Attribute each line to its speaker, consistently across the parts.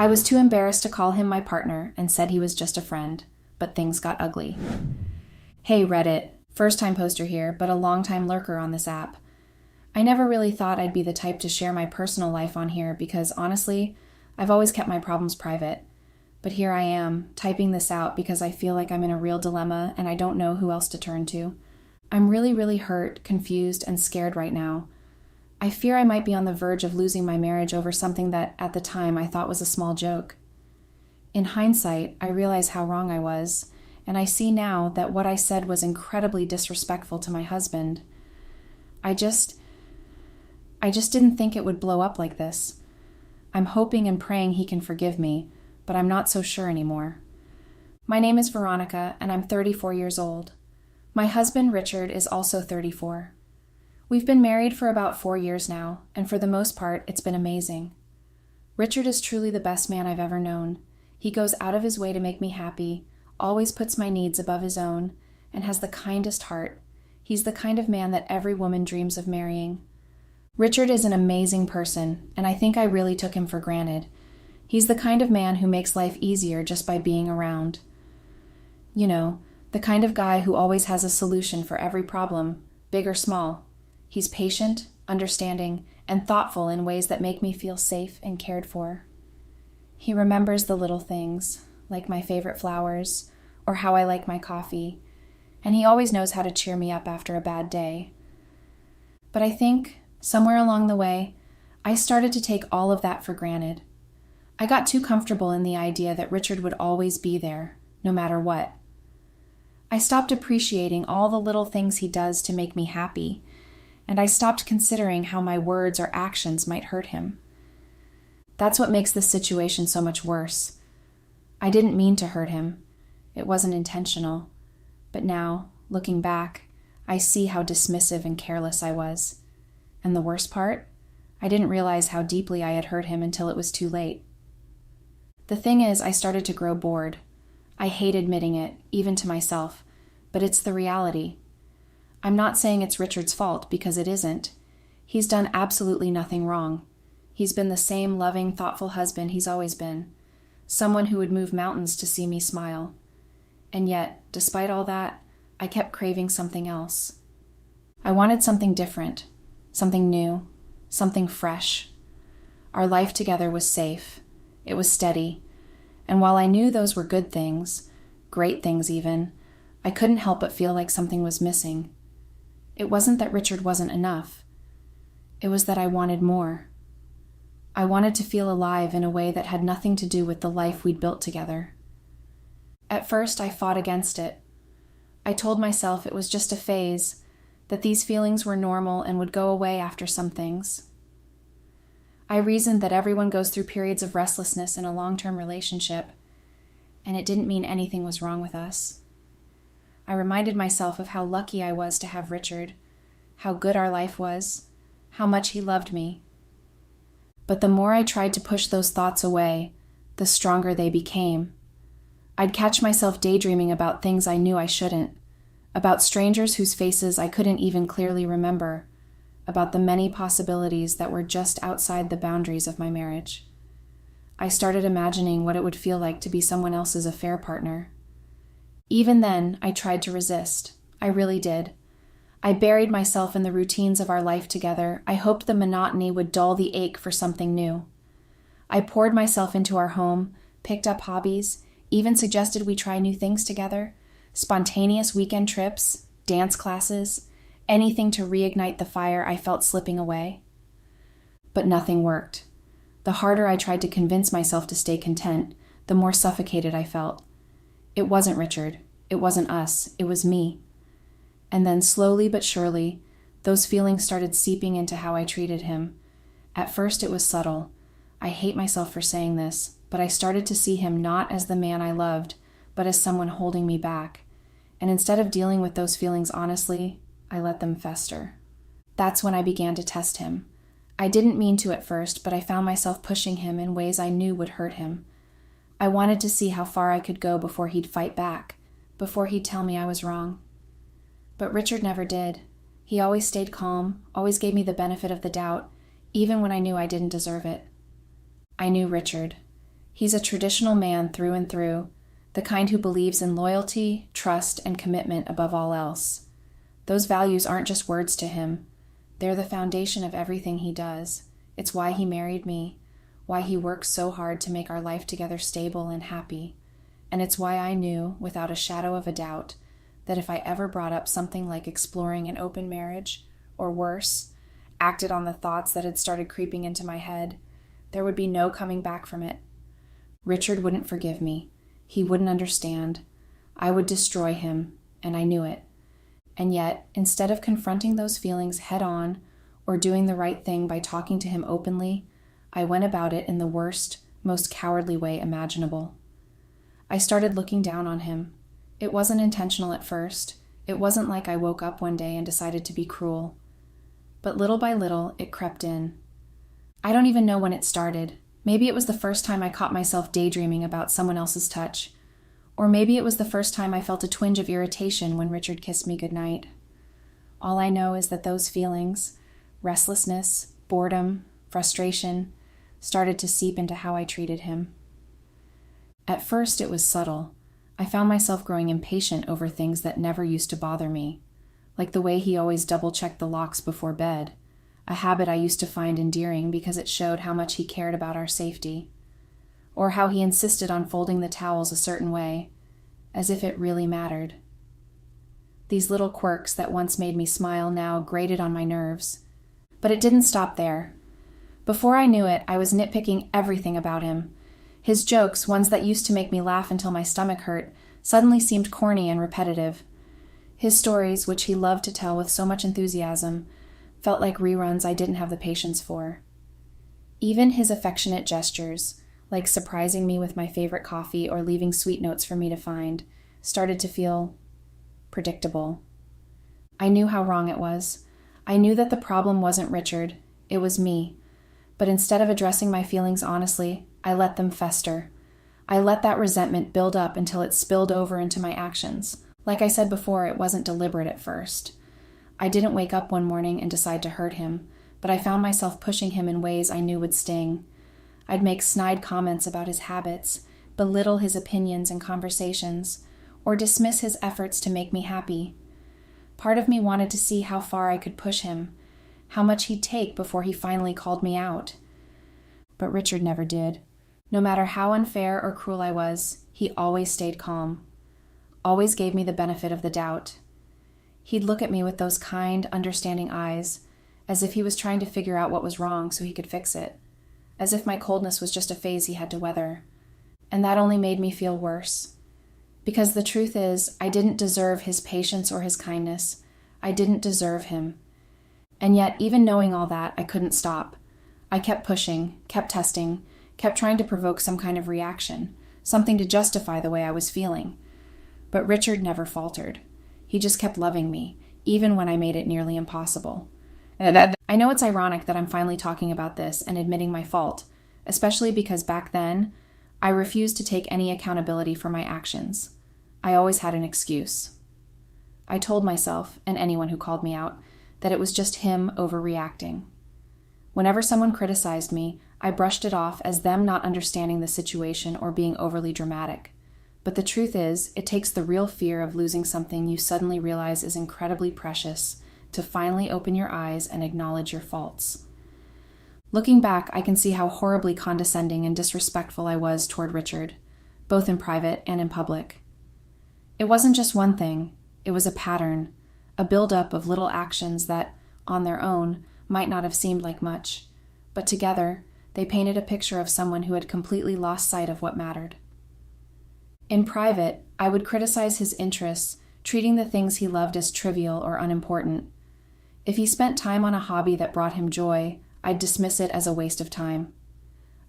Speaker 1: I was too embarrassed to call him my partner and said he was just a friend, but things got ugly. Hey Reddit, first-time poster here, but a long-time lurker on this app. I never really thought I'd be the type to share my personal life on here because, honestly, I've always kept my problems private. But here I am, typing this out because I feel like I'm in a real dilemma and I don't know who else to turn to. I'm really, really hurt, confused, and scared right now. I fear I might be on the verge of losing my marriage over something that, at the time, I thought was a small joke. In hindsight, I realize how wrong I was, and I see now that what I said was incredibly disrespectful to my husband. I just didn't think it would blow up like this. I'm hoping and praying he can forgive me, but I'm not so sure anymore. My name is Veronica, and I'm 34 years old. My husband, Richard, is also 34. We've been married for about 4 years now, and for the most part, it's been amazing. Richard is truly the best man I've ever known. He goes out of his way to make me happy, always puts my needs above his own, and has the kindest heart. He's the kind of man that every woman dreams of marrying. Richard is an amazing person, and I think I really took him for granted. He's the kind of man who makes life easier just by being around. You know, the kind of guy who always has a solution for every problem, big or small. He's patient, understanding, and thoughtful in ways that make me feel safe and cared for. He remembers the little things, like my favorite flowers, or how I like my coffee, and he always knows how to cheer me up after a bad day. But I think, somewhere along the way, I started to take all of that for granted. I got too comfortable in the idea that Richard would always be there, no matter what. I stopped appreciating all the little things he does to make me happy, and I stopped considering how my words or actions might hurt him. That's what makes this situation so much worse. I didn't mean to hurt him. It wasn't intentional. But now, looking back, I see how dismissive and careless I was. And the worst part? I didn't realize how deeply I had hurt him until it was too late. The thing is, I started to grow bored. I hate admitting it, even to myself, but it's the reality. I'm not saying it's Richard's fault, because it isn't. He's done absolutely nothing wrong. He's been the same loving, thoughtful husband he's always been. Someone who would move mountains to see me smile. And yet, despite all that, I kept craving something else. I wanted something different, something new, something fresh. Our life together was safe. It was steady. And while I knew those were good things, great things even, I couldn't help but feel like something was missing. It wasn't that Richard wasn't enough. It was that I wanted more. I wanted to feel alive in a way that had nothing to do with the life we'd built together. At first, I fought against it. I told myself it was just a phase, that these feelings were normal and would go away after some things. I reasoned that everyone goes through periods of restlessness in a long-term relationship, and it didn't mean anything was wrong with us. I reminded myself of how lucky I was to have Richard, how good our life was, how much he loved me. But the more I tried to push those thoughts away, the stronger they became. I'd catch myself daydreaming about things I knew I shouldn't, about strangers whose faces I couldn't even clearly remember, about the many possibilities that were just outside the boundaries of my marriage. I started imagining what it would feel like to be someone else's affair partner. Even then, I tried to resist. I really did. I buried myself in the routines of our life together. I hoped the monotony would dull the ache for something new. I poured myself into our home, picked up hobbies, even suggested we try new things together, spontaneous weekend trips, dance classes, anything to reignite the fire I felt slipping away. But nothing worked. The harder I tried to convince myself to stay content, the more suffocated I felt. It wasn't Richard. It wasn't us. It was me. And then slowly but surely, those feelings started seeping into how I treated him. At first it was subtle. I hate myself for saying this, but I started to see him not as the man I loved, but as someone holding me back. And instead of dealing with those feelings honestly, I let them fester. That's when I began to test him. I didn't mean to at first, but I found myself pushing him in ways I knew would hurt him. I wanted to see how far I could go before he'd fight back, before he'd tell me I was wrong. But Richard never did. He always stayed calm, always gave me the benefit of the doubt, even when I knew I didn't deserve it. I knew Richard. He's a traditional man through and through, the kind who believes in loyalty, trust, and commitment above all else. Those values aren't just words to him. They're the foundation of everything he does. It's why he married me, why he works so hard to make our life together stable and happy. And it's why I knew, without a shadow of a doubt, that if I ever brought up something like exploring an open marriage, or worse, acted on the thoughts that had started creeping into my head, there would be no coming back from it. Richard wouldn't forgive me. He wouldn't understand. I would destroy him, and I knew it. And yet, instead of confronting those feelings head on, or doing the right thing by talking to him openly, I went about it in the worst, most cowardly way imaginable. I started looking down on him. It wasn't intentional at first. It wasn't like I woke up one day and decided to be cruel. But little by little, it crept in. I don't even know when it started. Maybe it was the first time I caught myself daydreaming about someone else's touch. Or maybe it was the first time I felt a twinge of irritation when Richard kissed me goodnight. All I know is that those feelings, restlessness, boredom, frustration, started to seep into how I treated him. At first, it was subtle. I found myself growing impatient over things that never used to bother me, like the way he always double-checked the locks before bed, a habit I used to find endearing because it showed how much he cared about our safety, or how he insisted on folding the towels a certain way, as if it really mattered. These little quirks that once made me smile now grated on my nerves. But it didn't stop there. Before I knew it, I was nitpicking everything about him. His jokes, ones that used to make me laugh until my stomach hurt, suddenly seemed corny and repetitive. His stories, which he loved to tell with so much enthusiasm, felt like reruns I didn't have the patience for. Even his affectionate gestures, like surprising me with my favorite coffee or leaving sweet notes for me to find, started to feel predictable. I knew how wrong it was. I knew that the problem wasn't Richard, it was me. But instead of addressing my feelings honestly, I let them fester. I let that resentment build up until it spilled over into my actions. Like I said before, it wasn't deliberate at first. I didn't wake up one morning and decide to hurt him, but I found myself pushing him in ways I knew would sting. I'd make snide comments about his habits, belittle his opinions and conversations, or dismiss his efforts to make me happy. Part of me wanted to see how far I could push him, how much he'd take before he finally called me out. But Richard never did. No matter how unfair or cruel I was, he always stayed calm, always gave me the benefit of the doubt. He'd look at me with those kind, understanding eyes, as if he was trying to figure out what was wrong so he could fix it, as if my coldness was just a phase he had to weather. And that only made me feel worse. Because the truth is, I didn't deserve his patience or his kindness. I didn't deserve him. And yet, even knowing all that, I couldn't stop. I kept pushing, kept testing, kept trying to provoke some kind of reaction, something to justify the way I was feeling. But Richard never faltered. He just kept loving me, even when I made it nearly impossible. I know it's ironic that I'm finally talking about this and admitting my fault, especially because back then, I refused to take any accountability for my actions. I always had an excuse. I told myself, and anyone who called me out, that it was just him overreacting. Whenever someone criticized me, I brushed it off as them not understanding the situation or being overly dramatic. But the truth is, it takes the real fear of losing something you suddenly realize is incredibly precious to finally open your eyes and acknowledge your faults. Looking back, I can see how horribly condescending and disrespectful I was toward Richard, both in private and in public. It wasn't just one thing, it was a pattern, a buildup of little actions that, on their own, might not have seemed like much, but together, they painted a picture of someone who had completely lost sight of what mattered. In private, I would criticize his interests, treating the things he loved as trivial or unimportant. If he spent time on a hobby that brought him joy, I'd dismiss it as a waste of time.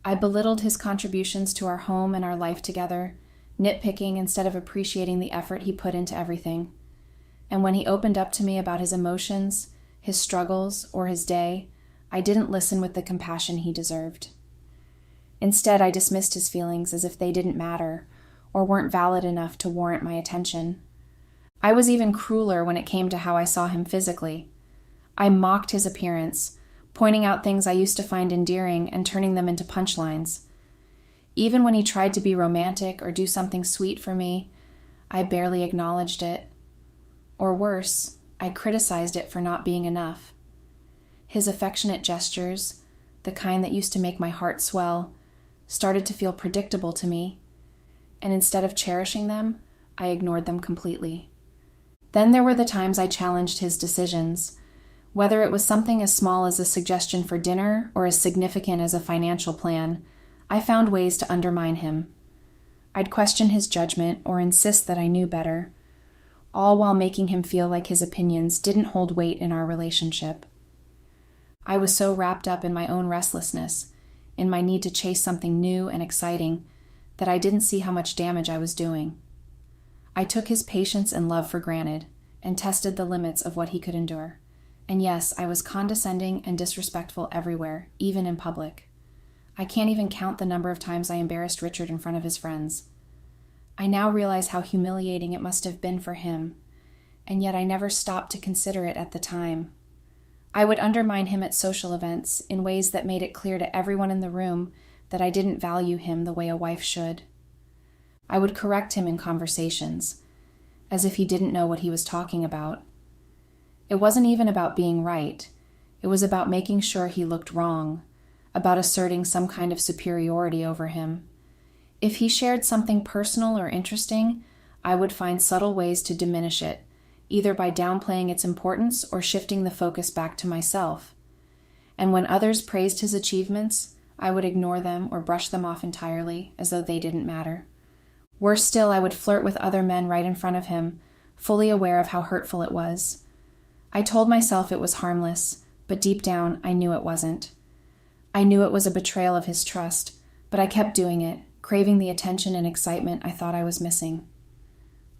Speaker 1: I belittled his contributions to our home and our life together, nitpicking instead of appreciating the effort he put into everything. And when he opened up to me about his emotions, his struggles, or his day, I didn't listen with the compassion he deserved. Instead, I dismissed his feelings as if they didn't matter, or weren't valid enough to warrant my attention. I was even crueler when it came to how I saw him physically. I mocked his appearance, pointing out things I used to find endearing and turning them into punchlines. Even when he tried to be romantic or do something sweet for me, I barely acknowledged it. Or worse, I criticized it for not being enough. His affectionate gestures, the kind that used to make my heart swell, started to feel predictable to me, and instead of cherishing them, I ignored them completely. Then there were the times I challenged his decisions, whether it was something as small as a suggestion for dinner or as significant as a financial plan. I found ways to undermine him. I'd question his judgment or insist that I knew better, all while making him feel like his opinions didn't hold weight in our relationship. I was so wrapped up in my own restlessness, in my need to chase something new and exciting, that I didn't see how much damage I was doing. I took his patience and love for granted, and tested the limits of what he could endure. And yes, I was condescending and disrespectful everywhere, even in public. I can't even count the number of times I embarrassed Richard in front of his friends. I now realize how humiliating it must have been for him, and yet I never stopped to consider it at the time. I would undermine him at social events in ways that made it clear to everyone in the room that I didn't value him the way a wife should. I would correct him in conversations, as if he didn't know what he was talking about. It wasn't even about being right. It was about making sure he looked wrong, about asserting some kind of superiority over him. If he shared something personal or interesting, I would find subtle ways to diminish it, either by downplaying its importance or shifting the focus back to myself. And when others praised his achievements, I would ignore them or brush them off entirely, as though they didn't matter. Worse still, I would flirt with other men right in front of him, fully aware of how hurtful it was. I told myself it was harmless, but deep down, I knew it wasn't. I knew it was a betrayal of his trust, but I kept doing it, craving the attention and excitement I thought I was missing.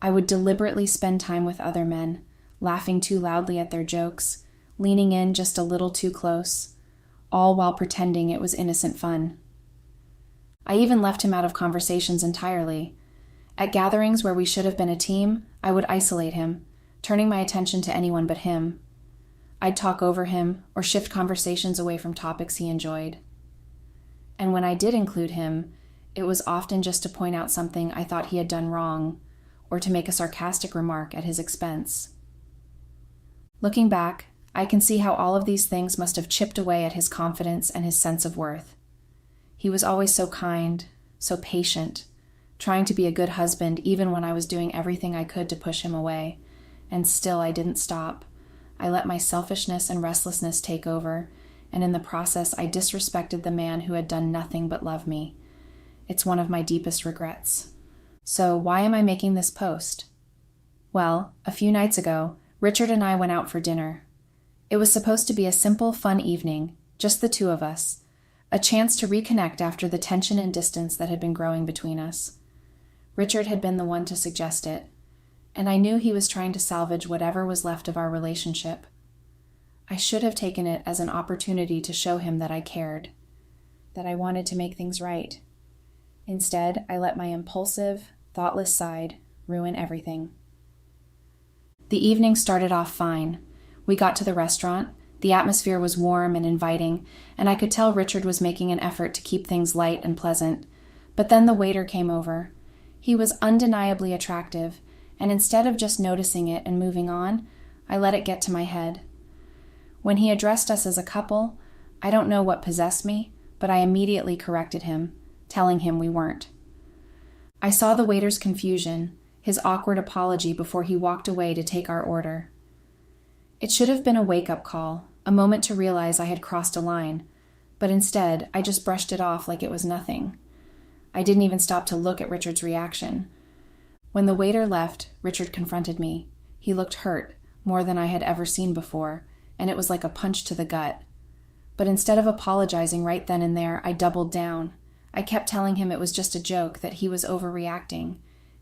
Speaker 1: I would deliberately spend time with other men, laughing too loudly at their jokes, leaning in just a little too close, all while pretending it was innocent fun. I even left him out of conversations entirely. At gatherings where we should have been a team, I would isolate him, turning my attention to anyone but him. I'd talk over him or shift conversations away from topics he enjoyed. And when I did include him, it was often just to point out something I thought he had done wrong, or to make a sarcastic remark at his expense. Looking back, I can see how all of these things must have chipped away at his confidence and his sense of worth. He was always so kind, so patient, trying to be a good husband even when I was doing everything I could to push him away, and still I didn't stop. I let my selfishness and restlessness take over, and in the process I disrespected the man who had done nothing but love me. It's one of my deepest regrets. So why am I making this post? Well, a few nights ago, Richard and I went out for dinner. It was supposed to be a simple, fun evening, just the two of us, a chance to reconnect after the tension and distance that had been growing between us. Richard had been the one to suggest it, and I knew he was trying to salvage whatever was left of our relationship. I should have taken it as an opportunity to show him that I cared, that I wanted to make things right. Instead, I let my impulsive, thoughtless side ruin everything. The evening started off fine. We got to the restaurant. The atmosphere was warm and inviting, and I could tell Richard was making an effort to keep things light and pleasant. But then the waiter came over. He was undeniably attractive, and instead of just noticing it and moving on, I let it get to my head. When he addressed us as a couple, I don't know what possessed me, but I immediately corrected him, telling him we weren't. I saw the waiter's confusion, his awkward apology before he walked away to take our order. It should have been a wake-up call, a moment to realize I had crossed a line, but instead I just brushed it off like it was nothing. I didn't even stop to look at Richard's reaction. When the waiter left, Richard confronted me. He looked hurt, more than I had ever seen before, and it was like a punch to the gut. But instead of apologizing right then and there, I doubled down. I kept telling him it was just a joke, that he was overreacting.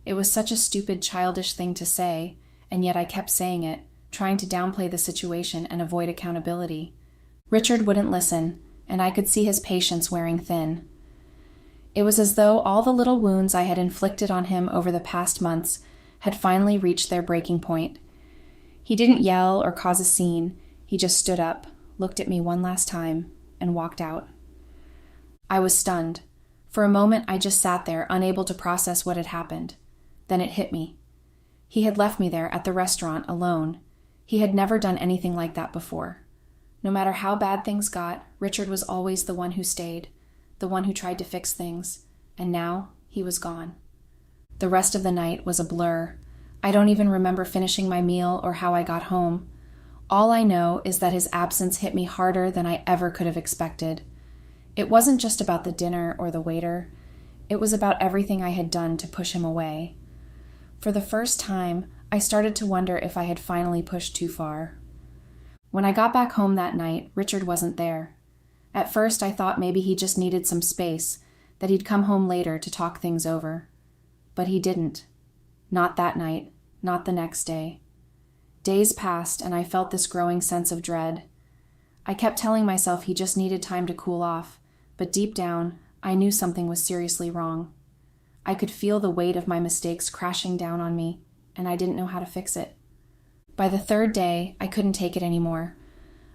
Speaker 1: It was such a stupid, childish thing to say, and yet I kept saying it, trying to downplay the situation and avoid accountability. Richard wouldn't listen, and I could see his patience wearing thin. It was as though all the little wounds I had inflicted on him over the past months had finally reached their breaking point. He didn't yell or cause a scene. He just stood up, looked at me one last time, and walked out. I was stunned. For a moment, I just sat there, unable to process what had happened. Then it hit me. He had left me there at the restaurant alone. He had never done anything like that before. No matter how bad things got, Richard was always the one who stayed, the one who tried to fix things, and now he was gone. The rest of the night was a blur. I don't even remember finishing my meal or how I got home. All I know is that his absence hit me harder than I ever could have expected. It wasn't just about the dinner or the waiter. It was about everything I had done to push him away. For the first time, I started to wonder if I had finally pushed too far. When I got back home that night, Richard wasn't there. At first, I thought maybe he just needed some space, that he'd come home later to talk things over. But he didn't. Not that night, not the next day. Days passed, and I felt this growing sense of dread. I kept telling myself he just needed time to cool off, but deep down, I knew something was seriously wrong. I could feel the weight of my mistakes crashing down on me, and I didn't know how to fix it. By the third day, I couldn't take it anymore.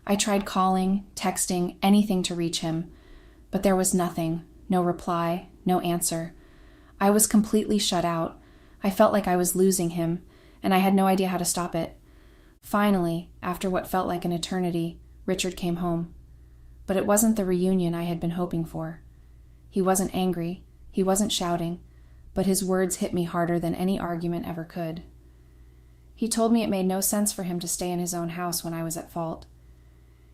Speaker 1: I tried calling, texting, anything to reach him, but there was nothing, no reply, no answer. I was completely shut out. I felt like I was losing him, and I had no idea how to stop it. Finally, after what felt like an eternity, Richard came home. But it wasn't the reunion I had been hoping for. He wasn't angry, he wasn't shouting, but his words hit me harder than any argument ever could. He told me it made no sense for him to stay in his own house when I was at fault.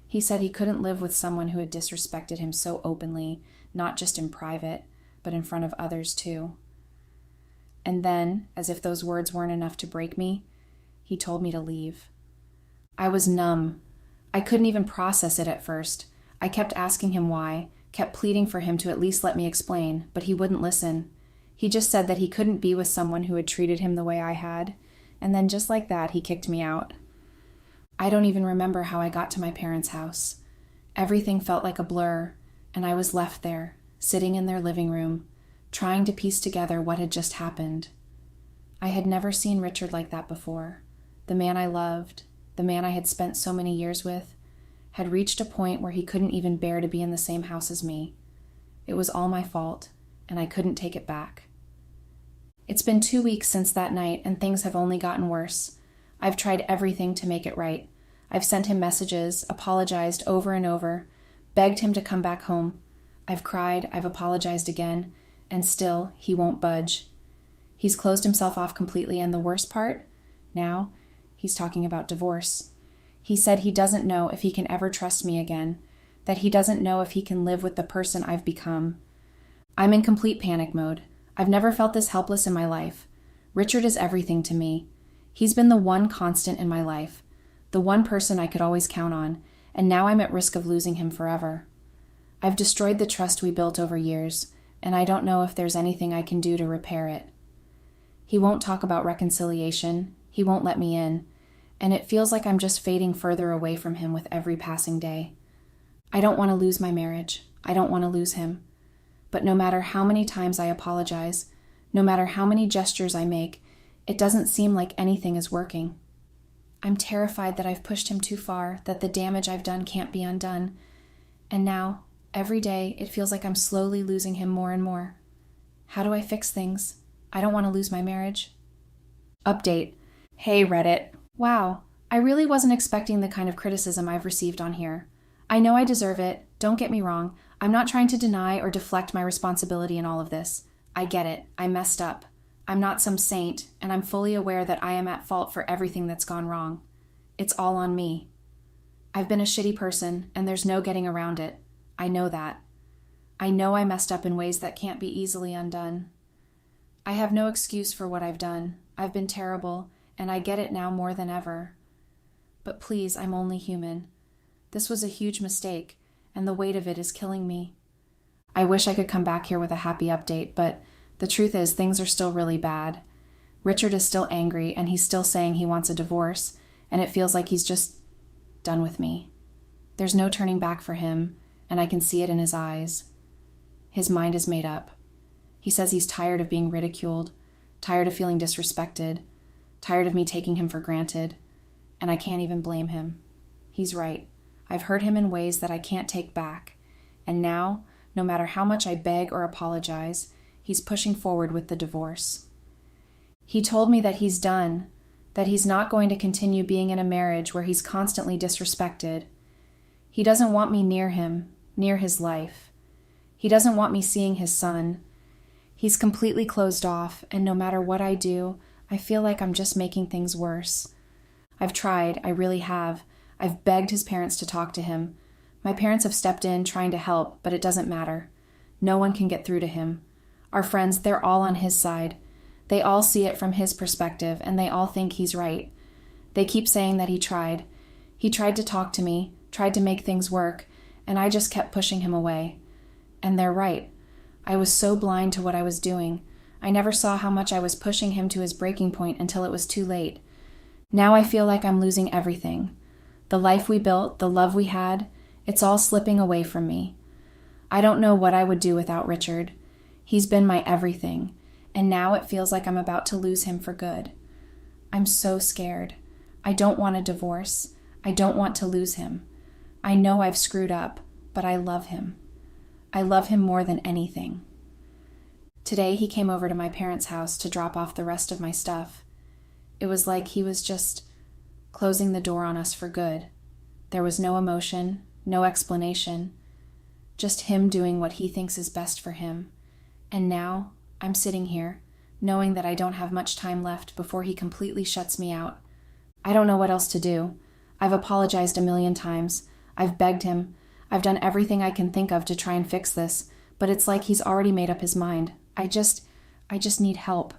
Speaker 1: He said he couldn't live with someone who had disrespected him so openly, not just in private, but in front of others too. And then, as if those words weren't enough to break me, he told me to leave. I was numb. I couldn't even process it at first. I kept asking him why, kept pleading for him to at least let me explain, but he wouldn't listen. He just said that he couldn't be with someone who had treated him the way I had, and then just like that, he kicked me out. I don't even remember how I got to my parents' house. Everything felt like a blur, and I was left there, sitting in their living room, trying to piece together what had just happened. I had never seen Richard like that before. The man I loved, the man I had spent so many years with, had reached a point where he couldn't even bear to be in the same house as me. It was all my fault, and I couldn't take it back. It's been 2 weeks since that night, and things have only gotten worse. I've tried everything to make it right. I've sent him messages, apologized over and over, begged him to come back home. I've cried, I've apologized again, and still, he won't budge. He's closed himself off completely, and the worst part? Now, he's talking about divorce. He said he doesn't know if he can ever trust me again, that he doesn't know if he can live with the person I've become. I'm in complete panic mode. I've never felt this helpless in my life. Richard is everything to me. He's been the one constant in my life, the one person I could always count on, and now I'm at risk of losing him forever. I've destroyed the trust we built over years, and I don't know if there's anything I can do to repair it. He won't talk about reconciliation, he won't let me in, and it feels like I'm just fading further away from him with every passing day. I don't want to lose my marriage. I don't want to lose him. But no matter how many times I apologize, no matter how many gestures I make, it doesn't seem like anything is working. I'm terrified that I've pushed him too far, that the damage I've done can't be undone. And now, every day, it feels like I'm slowly losing him more and more. How do I fix things? I don't want to lose my marriage. Update. Hey, Reddit. Wow, I really wasn't expecting the kind of criticism I've received on here. I know I deserve it. Don't get me wrong. I'm not trying to deny or deflect my responsibility in all of this. I get it. I messed up. I'm not some saint, and I'm fully aware that I am at fault for everything that's gone wrong. It's all on me. I've been a shitty person, and there's no getting around it. I know that. I know I messed up in ways that can't be easily undone. I have no excuse for what I've done. I've been terrible, and I get it now more than ever. But please, I'm only human. This was a huge mistake, and the weight of it is killing me. I wish I could come back here with a happy update, but the truth is things are still really bad. Richard is still angry, and he's still saying he wants a divorce, and it feels like he's just done with me. There's no turning back for him, and I can see it in his eyes. His mind is made up. He says he's tired of being ridiculed, tired of feeling disrespected, tired of me taking him for granted, and I can't even blame him. He's right. I've hurt him in ways that I can't take back, and now, No matter how much I beg or apologize, he's pushing forward with the divorce. He told me that he's done, that he's not going to continue being in a marriage where he's constantly disrespected. He doesn't want me near him, near his life. He doesn't want me seeing his son. He's completely closed off, and no matter what I do, I feel like I'm just making things worse. I've tried, I really have. I've begged his parents to talk to him. My parents have stepped in trying to help, but it doesn't matter. No one can get through to him. Our friends, they're all on his side. They all see it from his perspective, and they all think he's right. They keep saying that he tried. He tried to talk to me, tried to make things work, and I just kept pushing him away. And they're right. I was so blind to what I was doing. I never saw how much I was pushing him to his breaking point until it was too late. Now I feel like I'm losing everything. The life we built, the love we had, it's all slipping away from me. I don't know what I would do without Richard. He's been my everything, and now it feels like I'm about to lose him for good. I'm so scared. I don't want a divorce. I don't want to lose him. I know I've screwed up, but I love him. I love him more than anything. Today he came over to my parents' house to drop off the rest of my stuff. It was like he was just closing the door on us for good. There was no emotion, no explanation, just him doing what he thinks is best for him. And now I'm sitting here, knowing that I don't have much time left before he completely shuts me out. I don't know what else to do. I've apologized a million times. I've begged him. I've done everything I can think of to try and fix this, but it's like he's already made up his mind. I just need help.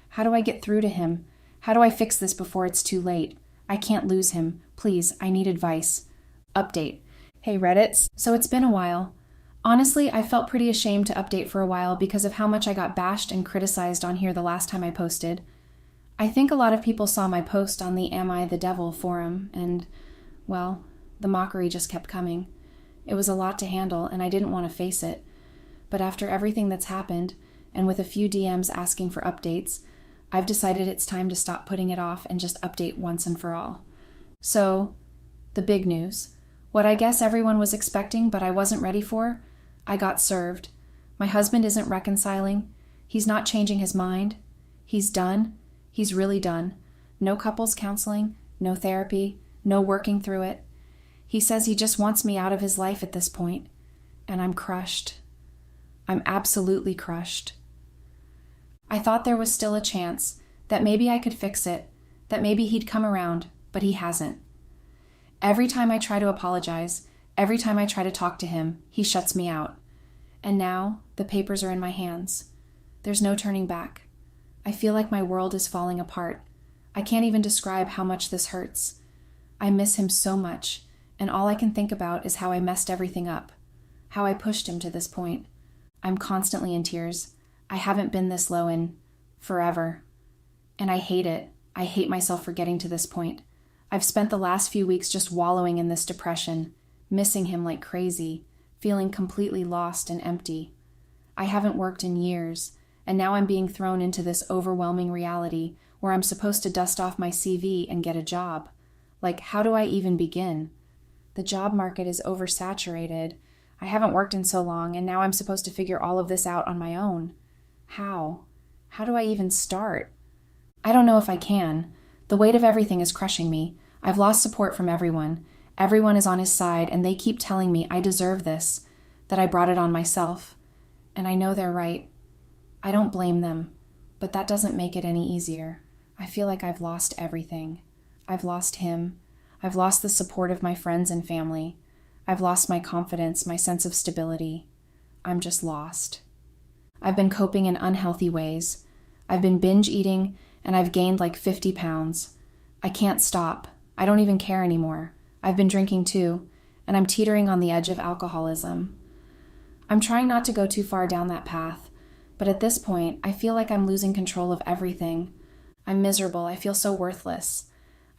Speaker 1: How do I get through to him? How do I fix this before it's too late? I can't lose him. Please, I need advice. Update. Hey Reddits. So it's been a while. Honestly, I felt pretty ashamed to update for a while because of how much I got bashed and criticized on here the last time I posted. I think a lot of people saw my post on the Am I the Devil forum, and, well, the mockery just kept coming. It was a lot to handle, and I didn't want to face it. But after everything that's happened, and with a few DMs asking for updates, I've decided it's time to stop putting it off and just update once and for all. So, the big news. What I guess everyone was expecting but I wasn't ready for, I got served. My husband isn't reconciling. He's not changing his mind. He's done. He's really done. No couples counseling, no therapy, no working through it. He says he just wants me out of his life at this point, and I'm crushed. I'm absolutely crushed. I thought there was still a chance, that maybe I could fix it, that maybe he'd come around, but he hasn't. Every time I try to apologize, every time I try to talk to him, he shuts me out. And now, the papers are in my hands. There's no turning back. I feel like my world is falling apart. I can't even describe how much this hurts. I miss him so much, and all I can think about is how I messed everything up, how I pushed him to this point. I'm constantly in tears. I haven't been this low in forever. And I hate it. I hate myself for getting to this point. I've spent the last few weeks just wallowing in this depression, missing him like crazy, feeling completely lost and empty. I haven't worked in years, and now I'm being thrown into this overwhelming reality where I'm supposed to dust off my CV and get a job. Like, how do I even begin? The job market is oversaturated. I haven't worked in so long, and now I'm supposed to figure all of this out on my own. How? How do I even start? I don't know if I can. The weight of everything is crushing me. I've lost support from everyone. Everyone is on his side, and they keep telling me I deserve this, that I brought it on myself. And I know they're right. I don't blame them, but that doesn't make it any easier. I feel like I've lost everything. I've lost him. I've lost the support of my friends and family. I've lost my confidence, my sense of stability. I'm just lost. I've been coping in unhealthy ways. I've been binge eating, and I've gained like 50 pounds. I can't stop. I don't even care anymore. I've been drinking too, and I'm teetering on the edge of alcoholism. I'm trying not to go too far down that path, but at this point, I feel like I'm losing control of everything. I'm miserable. I feel so worthless.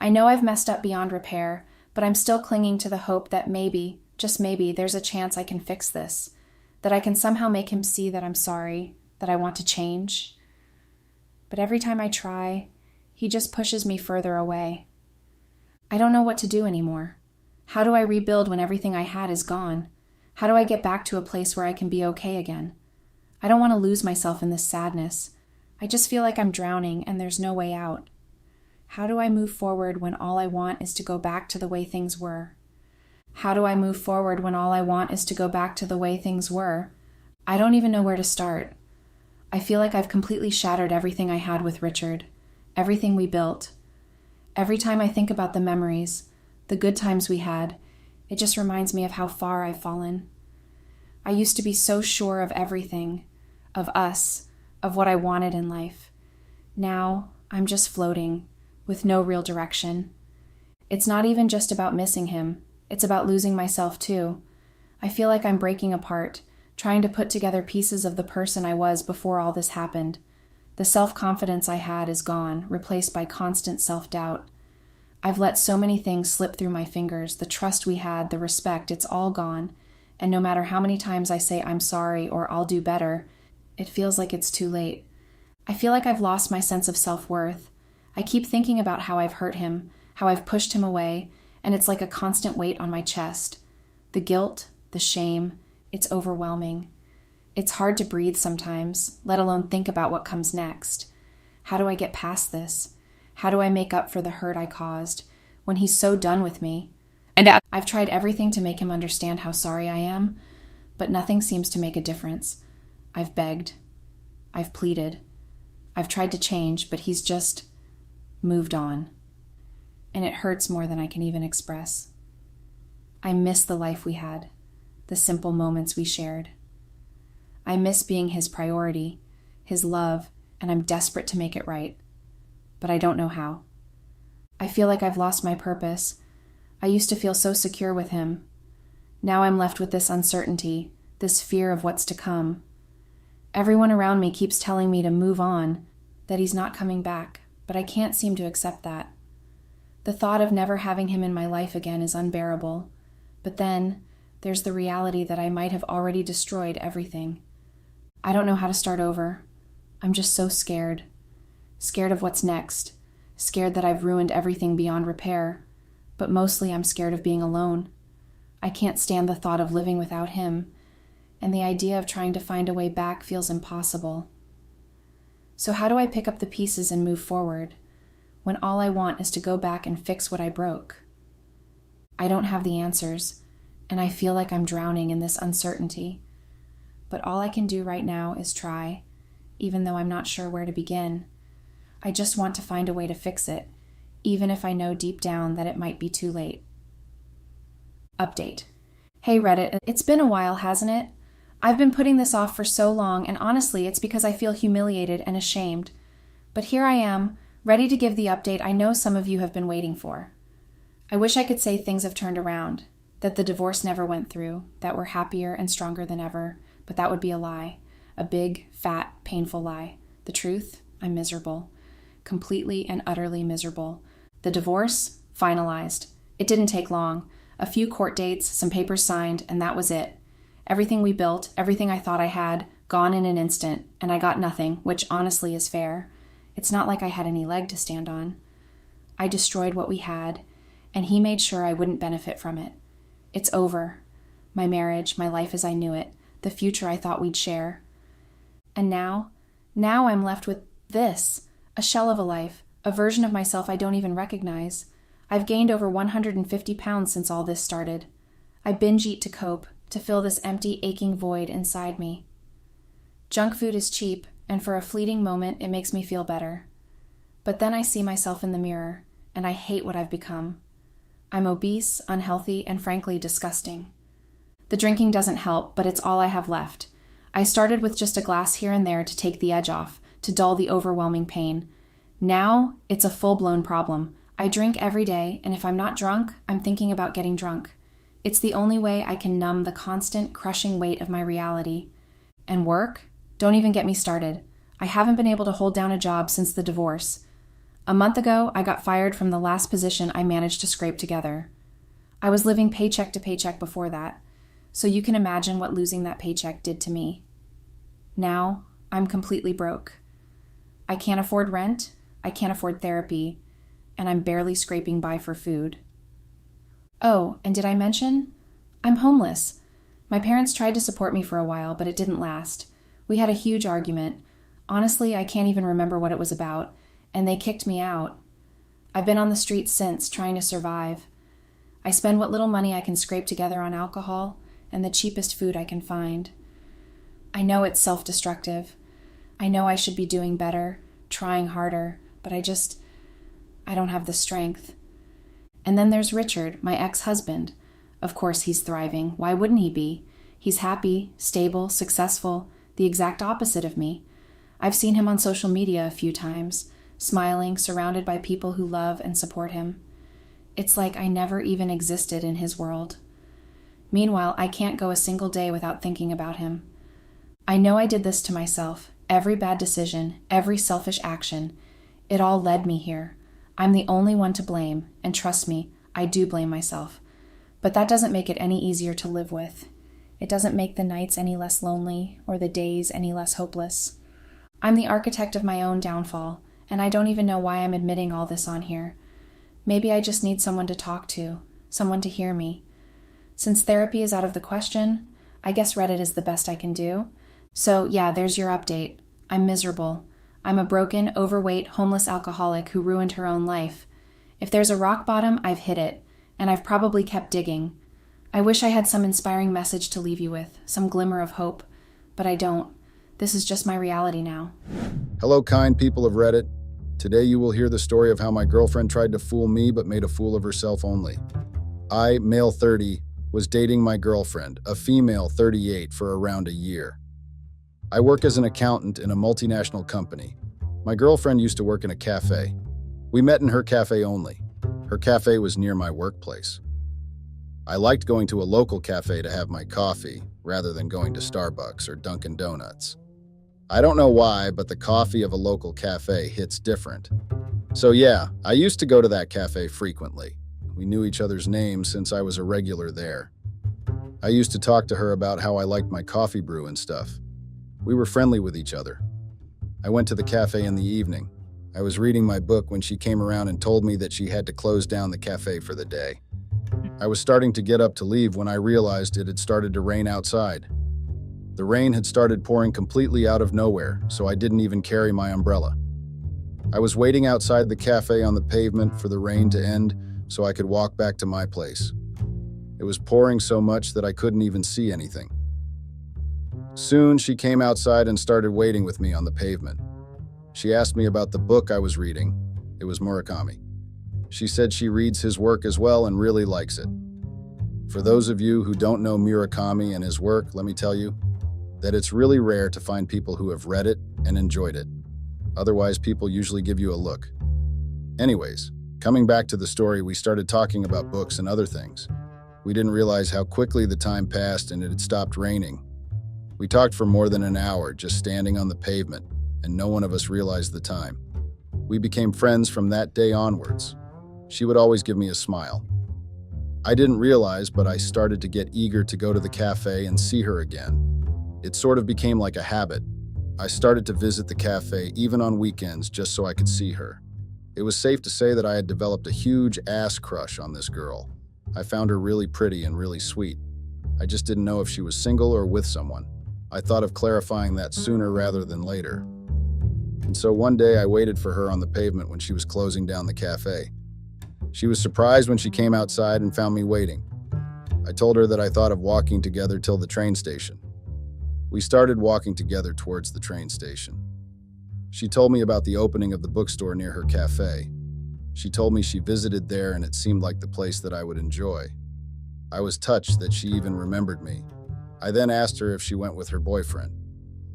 Speaker 1: I know I've messed up beyond repair, but I'm still clinging to the hope that maybe, just maybe, there's a chance I can fix this, that I can somehow make him see that I'm sorry, that I want to change. But every time I try, he just pushes me further away. I don't know what to do anymore. How do I rebuild when everything I had is gone? How do I get back to a place where I can be okay again? I don't want to lose myself in this sadness. I just feel like I'm drowning and there's no way out. How do I move forward when all I want is to go back to the way things were? How do I move forward when all I want is to go back to the way things were? I don't even know where to start. I feel like I've completely shattered everything I had with Richard, everything we built. Every time I think about the memories, the good times we had, it just reminds me of how far I've fallen. I used to be so sure of everything, of us, of what I wanted in life. Now, I'm just floating, with no real direction. It's not even just about missing him. It's about losing myself too. I feel like I'm breaking apart, trying to put together pieces of the person I was before all this happened. The self-confidence I had is gone, replaced by constant self-doubt. I've let so many things slip through my fingers. The trust we had, the respect, it's all gone. And no matter how many times I say I'm sorry or I'll do better, it feels like it's too late. I feel like I've lost my sense of self-worth. I keep thinking about how I've hurt him, how I've pushed him away, and it's like a constant weight on my chest. The guilt, the shame, it's overwhelming. It's hard to breathe sometimes, let alone think about what comes next. How do I get past this? How do I make up for the hurt I caused when he's so done with me? And I've tried everything to make him understand how sorry I am, but nothing seems to make a difference. I've begged. I've pleaded. I've tried to change, but he's just moved on. And it hurts more than I can even express. I miss the life we had, the simple moments we shared. I miss being his priority, his love, and I'm desperate to make it right. But I don't know how. I feel like I've lost my purpose. I used to feel so secure with him. Now I'm left with this uncertainty, this fear of what's to come. Everyone around me keeps telling me to move on, that he's not coming back, but I can't seem to accept that. The thought of never having him in my life again is unbearable. But then, there's the reality that I might have already destroyed everything. I don't know how to start over. I'm just so scared. Scared of what's next. Scared that I've ruined everything beyond repair. But mostly I'm scared of being alone. I can't stand the thought of living without him, and the idea of trying to find a way back feels impossible. So how do I pick up the pieces and move forward, when all I want is to go back and fix what I broke? I don't have the answers, and I feel like I'm drowning in this uncertainty. But all I can do right now is try, even though I'm not sure where to begin. I just want to find a way to fix it, even if I know deep down that it might be too late. Update. Hey Reddit, it's been a while, hasn't it? I've been putting this off for so long, and honestly, it's because I feel humiliated and ashamed. But here I am, ready to give the update I know some of you have been waiting for. I wish I could say things have turned around, that the divorce never went through, that we're happier and stronger than ever, but that would be a lie. A big, fat, painful lie. The truth? I'm miserable. Completely and utterly miserable. The divorce? Finalized. It didn't take long. A few court dates, some papers signed, and that was it. Everything we built, everything I thought I had, gone in an instant, and I got nothing, which honestly is fair. It's not like I had any leg to stand on. I destroyed what we had, and he made sure I wouldn't benefit from it. It's over. My marriage, my life as I knew it, the future I thought we'd share. And now I'm left with this, a shell of a life, a version of myself I don't even recognize. I've gained over 150 pounds since all this started. I binge eat to cope, to fill this empty, aching void inside me. Junk food is cheap, and for a fleeting moment, it makes me feel better. But then I see myself in the mirror, and I hate what I've become. I'm obese, unhealthy, and frankly disgusting. The drinking doesn't help, but it's all I have left. I started with just a glass here and there to take the edge off, to dull the overwhelming pain. Now, it's a full-blown problem. I drink every day, and if I'm not drunk, I'm thinking about getting drunk. It's the only way I can numb the constant, crushing weight of my reality. And work? Don't even get me started. I haven't been able to hold down a job since the divorce. A month ago, I got fired from the last position I managed to scrape together. I was living paycheck to paycheck before that, so you can imagine what losing that paycheck did to me. Now, I'm completely broke. I can't afford rent, I can't afford therapy, and I'm barely scraping by for food. Oh, and did I mention? I'm homeless. My parents tried to support me for a while, but it didn't last. We had a huge argument. Honestly, I can't even remember what it was about, and they kicked me out. I've been on the streets since, trying to survive. I spend what little money I can scrape together on alcohol and the cheapest food I can find. I know it's self-destructive. I know I should be doing better, trying harder, but I don't have the strength. And then there's Richard, my ex-husband. Of course he's thriving. Why wouldn't he be? He's happy, stable, successful, the exact opposite of me. I've seen him on social media a few times, smiling, surrounded by people who love and support him. It's like I never even existed in his world. Meanwhile, I can't go a single day without thinking about him. I know I did this to myself. Every bad decision, every selfish action, it all led me here. I'm the only one to blame, and trust me, I do blame myself. But that doesn't make it any easier to live with. It doesn't make the nights any less lonely or the days any less hopeless. I'm the architect of my own downfall, and I don't even know why I'm admitting all this on here. Maybe I just need someone to talk to, someone to hear me. Since therapy is out of the question, I guess Reddit is the best I can do. So yeah, there's your update. I'm miserable. I'm a broken, overweight, homeless alcoholic who ruined her own life. If there's a rock bottom, I've hit it, and I've probably kept digging. I wish I had some inspiring message to leave you with, some glimmer of hope, but I don't. This is just my reality now.
Speaker 2: Hello, kind people of Reddit. Today you will hear the story of how my girlfriend tried to fool me but made a fool of herself only. I, male 30, was dating my girlfriend, a female 38, for around a year. I work as an accountant in a multinational company. My girlfriend used to work in a cafe. We met in her cafe only. Her cafe was near my workplace. I liked going to a local cafe to have my coffee, rather than going to Starbucks or Dunkin' Donuts. I don't know why, but the coffee of a local cafe hits different. So yeah, I used to go to that cafe frequently. We knew each other's names since I was a regular there. I used to talk to her about how I liked my coffee brew and stuff. We were friendly with each other. I went to the cafe in the evening. I was reading my book when she came around and told me that she had to close down the cafe for the day. I was starting to get up to leave when I realized it had started to rain outside. The rain had started pouring completely out of nowhere, so I didn't even carry my umbrella. I was waiting outside the cafe on the pavement for the rain to end so I could walk back to my place. It was pouring so much that I couldn't even see anything. Soon, she came outside and started waiting with me on the pavement. She asked me about the book I was reading. It was Murakami. She said she reads his work as well and really likes it. For those of you who don't know Murakami and his work, let me tell you that it's really rare to find people who have read it and enjoyed it. Otherwise, people usually give you a look. Anyways, coming back to the story, we started talking about books and other things. We didn't realize how quickly the time passed and it had stopped raining. We talked for more than an hour, just standing on the pavement, and no one of us realized the time. We became friends from that day onwards. She would always give me a smile. I didn't realize, but I started to get eager to go to the cafe and see her again. It sort of became like a habit. I started to visit the cafe even on weekends just so I could see her. It was safe to say that I had developed a huge ass crush on this girl. I found her really pretty and really sweet. I just didn't know if she was single or with someone. I thought of clarifying that sooner rather than later. And so one day I waited for her on the pavement when she was closing down the cafe. She was surprised when she came outside and found me waiting. I told her that I thought of walking together till the train station. We started walking together towards the train station. She told me about the opening of the bookstore near her cafe. She told me she visited there and it seemed like the place that I would enjoy. I was touched that she even remembered me. I then asked her if she went with her boyfriend.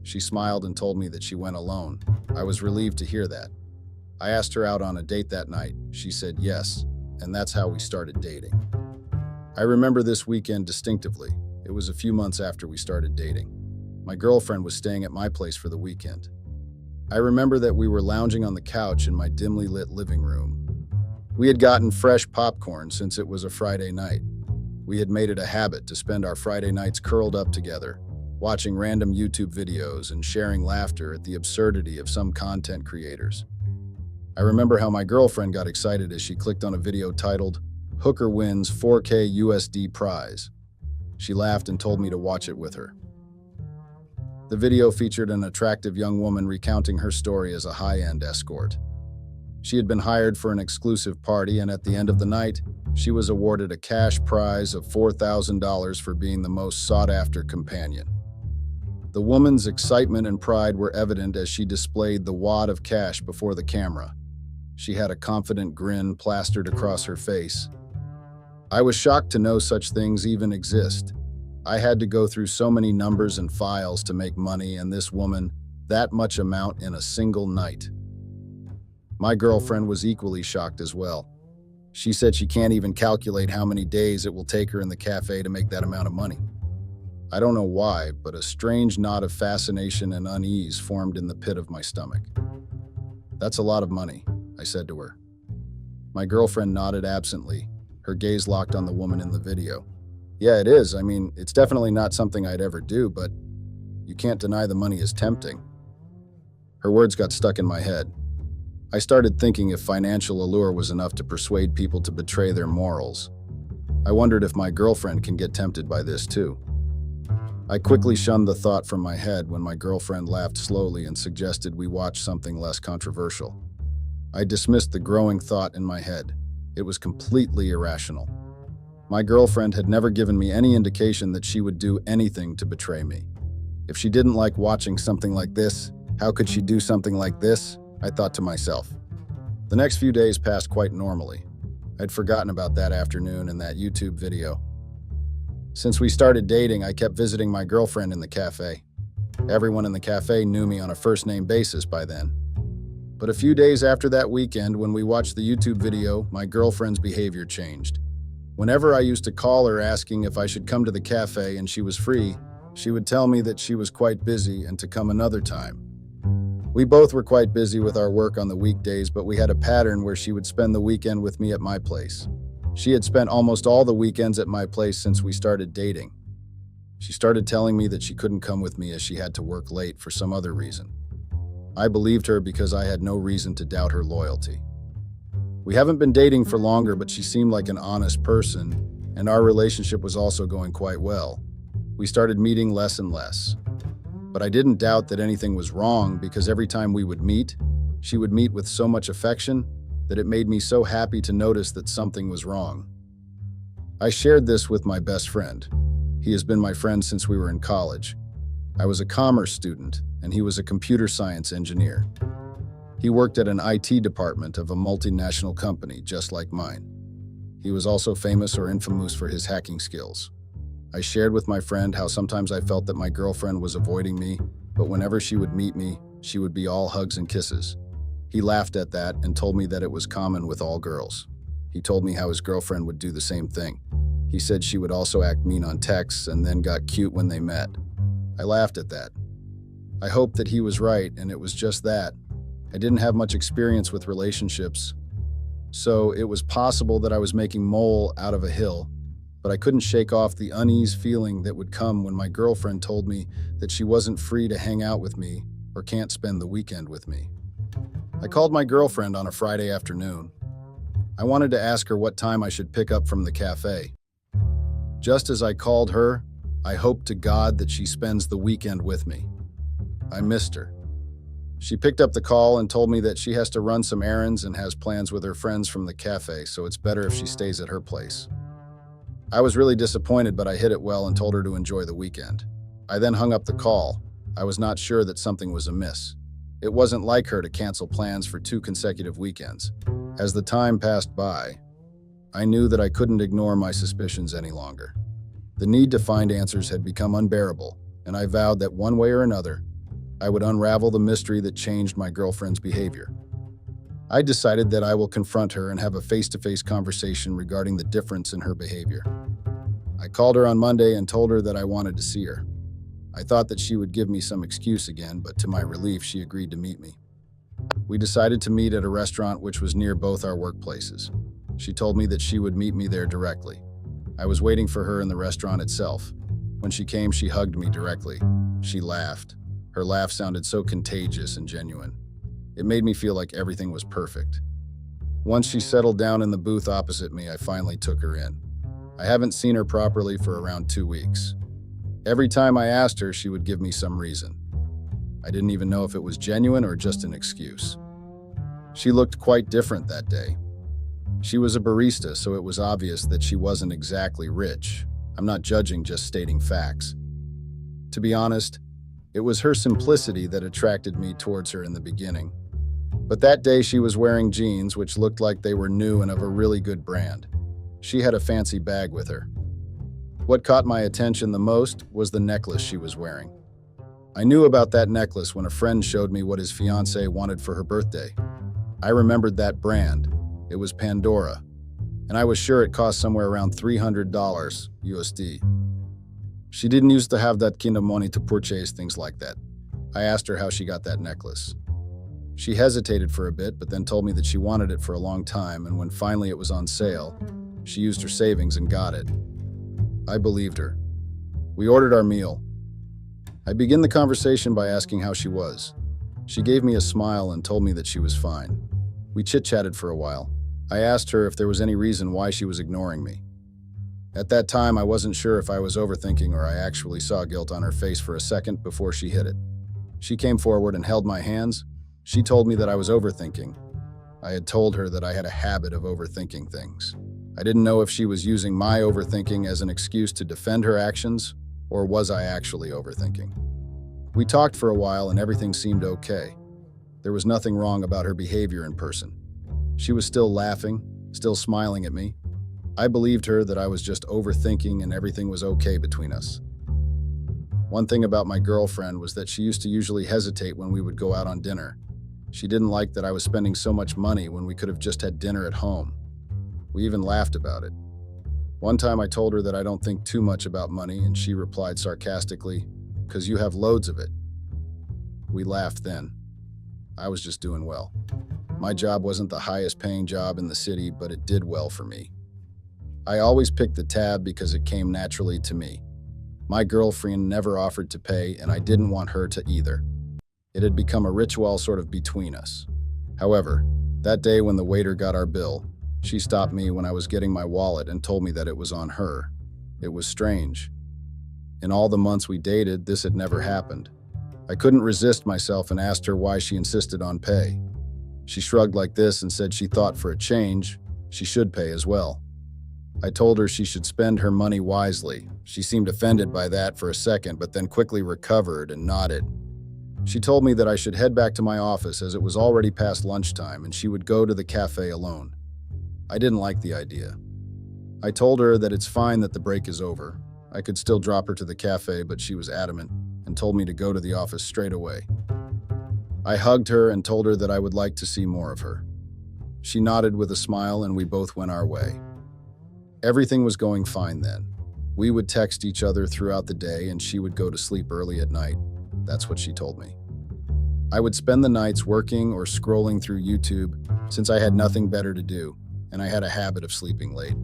Speaker 2: She smiled and told me that she went alone. I was relieved to hear that. I asked her out on a date that night. She said yes, and that's how we started dating. I remember this weekend distinctively. It was a few months after we started dating. My girlfriend was staying at my place for the weekend. I remember that we were lounging on the couch in my dimly lit living room. We had gotten fresh popcorn since it was a Friday night. We had made it a habit to spend our Friday nights curled up together, watching random YouTube videos and sharing laughter at the absurdity of some content creators. I remember how my girlfriend got excited as she clicked on a video titled, "Hooker Wins 4K USD Prize." She laughed and told me to watch it with her. The video featured an attractive young woman recounting her story as a high-end escort. She had been hired for an exclusive party, and at the end of the night, she was awarded a cash prize of $4,000 for being the most sought-after companion. The woman's excitement and pride were evident as she displayed the wad of cash before the camera. She had a confident grin plastered across her face. I was shocked to know such things even exist. I had to go through so many numbers and files to make money, and this woman, that much amount in a single night. My girlfriend was equally shocked as well. She said she can't even calculate how many days it will take her in the cafe to make that amount of money. I don't know why, but a strange knot of fascination and unease formed in the pit of my stomach. "That's a lot of money," I said to her. My girlfriend nodded absently, her gaze locked on the woman in the video. "Yeah, it is. I mean, it's definitely not something I'd ever do, but you can't deny the money is tempting." Her words got stuck in my head. I started thinking if financial allure was enough to persuade people to betray their morals. I wondered if my girlfriend can get tempted by this too. I quickly shunned the thought from my head when my girlfriend laughed slowly and suggested we watch something less controversial. I dismissed the growing thought in my head. It was completely irrational. My girlfriend had never given me any indication that she would do anything to betray me. If she didn't like watching something like this, how could she do something like this? I thought to myself. The next few days passed quite normally. I'd forgotten about that afternoon and that YouTube video. Since we started dating, I kept visiting my girlfriend in the cafe. Everyone in the cafe knew me on a first-name basis by then. But a few days after that weekend, when we watched the YouTube video, my girlfriend's behavior changed. Whenever I used to call her asking if I should come to the cafe and she was free, she would tell me that she was quite busy and to come another time. We both were quite busy with our work on the weekdays, but we had a pattern where she would spend the weekend with me at my place. She had spent almost all the weekends at my place since we started dating. She started telling me that she couldn't come with me as she had to work late for some other reason. I believed her because I had no reason to doubt her loyalty. We haven't been dating for longer, but she seemed like an honest person, and our relationship was also going quite well. We started meeting less and less. But I didn't doubt that anything was wrong because every time we would meet, she would meet with so much affection that it made me so happy to notice that something was wrong. I shared this with my best friend. He has been my friend since we were in college. I was a commerce student, and he was a computer science engineer. He worked at an IT department of a multinational company just like mine. He was also famous or infamous for his hacking skills. I shared with my friend how sometimes I felt that my girlfriend was avoiding me, but whenever she would meet me, she would be all hugs and kisses. He laughed at that and told me that it was common with all girls. He told me how his girlfriend would do the same thing. He said she would also act mean on texts and then got cute when they met. I laughed at that. I hoped that he was right, and it was just that. I didn't have much experience with relationships, so it was possible that I was making mole out of a hill, but I couldn't shake off the unease feeling that would come when my girlfriend told me that she wasn't free to hang out with me or can't spend the weekend with me. I called my girlfriend on a Friday afternoon. I wanted to ask her what time I should pick up from the cafe. Just as I called her, I hoped to God that she spends the weekend with me. I missed her. She picked up the call and told me that she has to run some errands and has plans with her friends from the cafe, so it's better if she stays at her place. I was really disappointed, but I hid it well and told her to enjoy the weekend. I then hung up the call. I was not sure that something was amiss. It wasn't like her to cancel plans for 2 consecutive weekends. As the time passed by, I knew that I couldn't ignore my suspicions any longer. The need to find answers had become unbearable, and I vowed that one way or another, I would unravel the mystery that changed my girlfriend's behavior. I decided that I will confront her and have a face-to-face conversation regarding the difference in her behavior. I called her on Monday and told her that I wanted to see her. I thought that she would give me some excuse again, but to my relief, she agreed to meet me. We decided to meet at a restaurant which was near both our workplaces. She told me that she would meet me there directly. I was waiting for her in the restaurant itself. When she came, she hugged me directly. She laughed. Her laugh sounded so contagious and genuine. It made me feel like everything was perfect. Once she settled down in the booth opposite me, I finally took her in. I haven't seen her properly for around 2 weeks. Every time I asked her, she would give me some reason. I didn't even know if it was genuine or just an excuse. She looked quite different that day. She was a barista, so it was obvious that she wasn't exactly rich. I'm not judging, just stating facts. To be honest, it was her simplicity that attracted me towards her in the beginning. But that day she was wearing jeans which looked like they were new and of a really good brand. She had a fancy bag with her. What caught my attention the most was the necklace she was wearing. I knew about that necklace when a friend showed me what his fiancée wanted for her birthday. I remembered that brand. It was Pandora, and I was sure it cost somewhere around $300 USD. She didn't used to have that kind of money to purchase things like that. I asked her how she got that necklace. She hesitated for a bit, but then told me that she wanted it for a long time, and when finally it was on sale, she used her savings and got it. I believed her. We ordered our meal. I began the conversation by asking how she was. She gave me a smile and told me that she was fine. We chit-chatted for a while. I asked her if there was any reason why she was ignoring me. At that time, I wasn't sure if I was overthinking or I actually saw guilt on her face for a second before she hid it. She came forward and held my hands. She told me that I was overthinking. I had told her that I had a habit of overthinking things. I didn't know if she was using my overthinking as an excuse to defend her actions, or was I actually overthinking? We talked for a while and everything seemed okay. There was nothing wrong about her behavior in person. She was still laughing, still smiling at me. I believed her that I was just overthinking and everything was okay between us. One thing about my girlfriend was that she used to usually hesitate when we would go out on dinner. She didn't like that I was spending so much money when we could have just had dinner at home. We even laughed about it. One time I told her that I don't think too much about money, and she replied sarcastically, "'Cause you have loads of it." We laughed then. I was just doing well. My job wasn't the highest paying job in the city, but it did well for me. I always picked the tab because it came naturally to me. My girlfriend never offered to pay, and I didn't want her to either. It had become a ritual sort of between us. However, that day when the waiter got our bill, she stopped me when I was getting my wallet and told me that it was on her. It was strange. In all the months we dated, this had never happened. I couldn't resist myself and asked her why she insisted on pay. She shrugged like this and said she thought for a change, she should pay as well. I told her she should spend her money wisely. She seemed offended by that for a second, but then quickly recovered and nodded. She told me that I should head back to my office as it was already past lunchtime and she would go to the cafe alone. I didn't like the idea. I told her that it's fine that the break is over. I could still drop her to the cafe, but she was adamant and told me to go to the office straight away. I hugged her and told her that I would like to see more of her. She nodded with a smile and we both went our way. Everything was going fine then. We would text each other throughout the day and she would go to sleep early at night. That's what she told me. I would spend the nights working or scrolling through YouTube since I had nothing better to do, and I had a habit of sleeping late.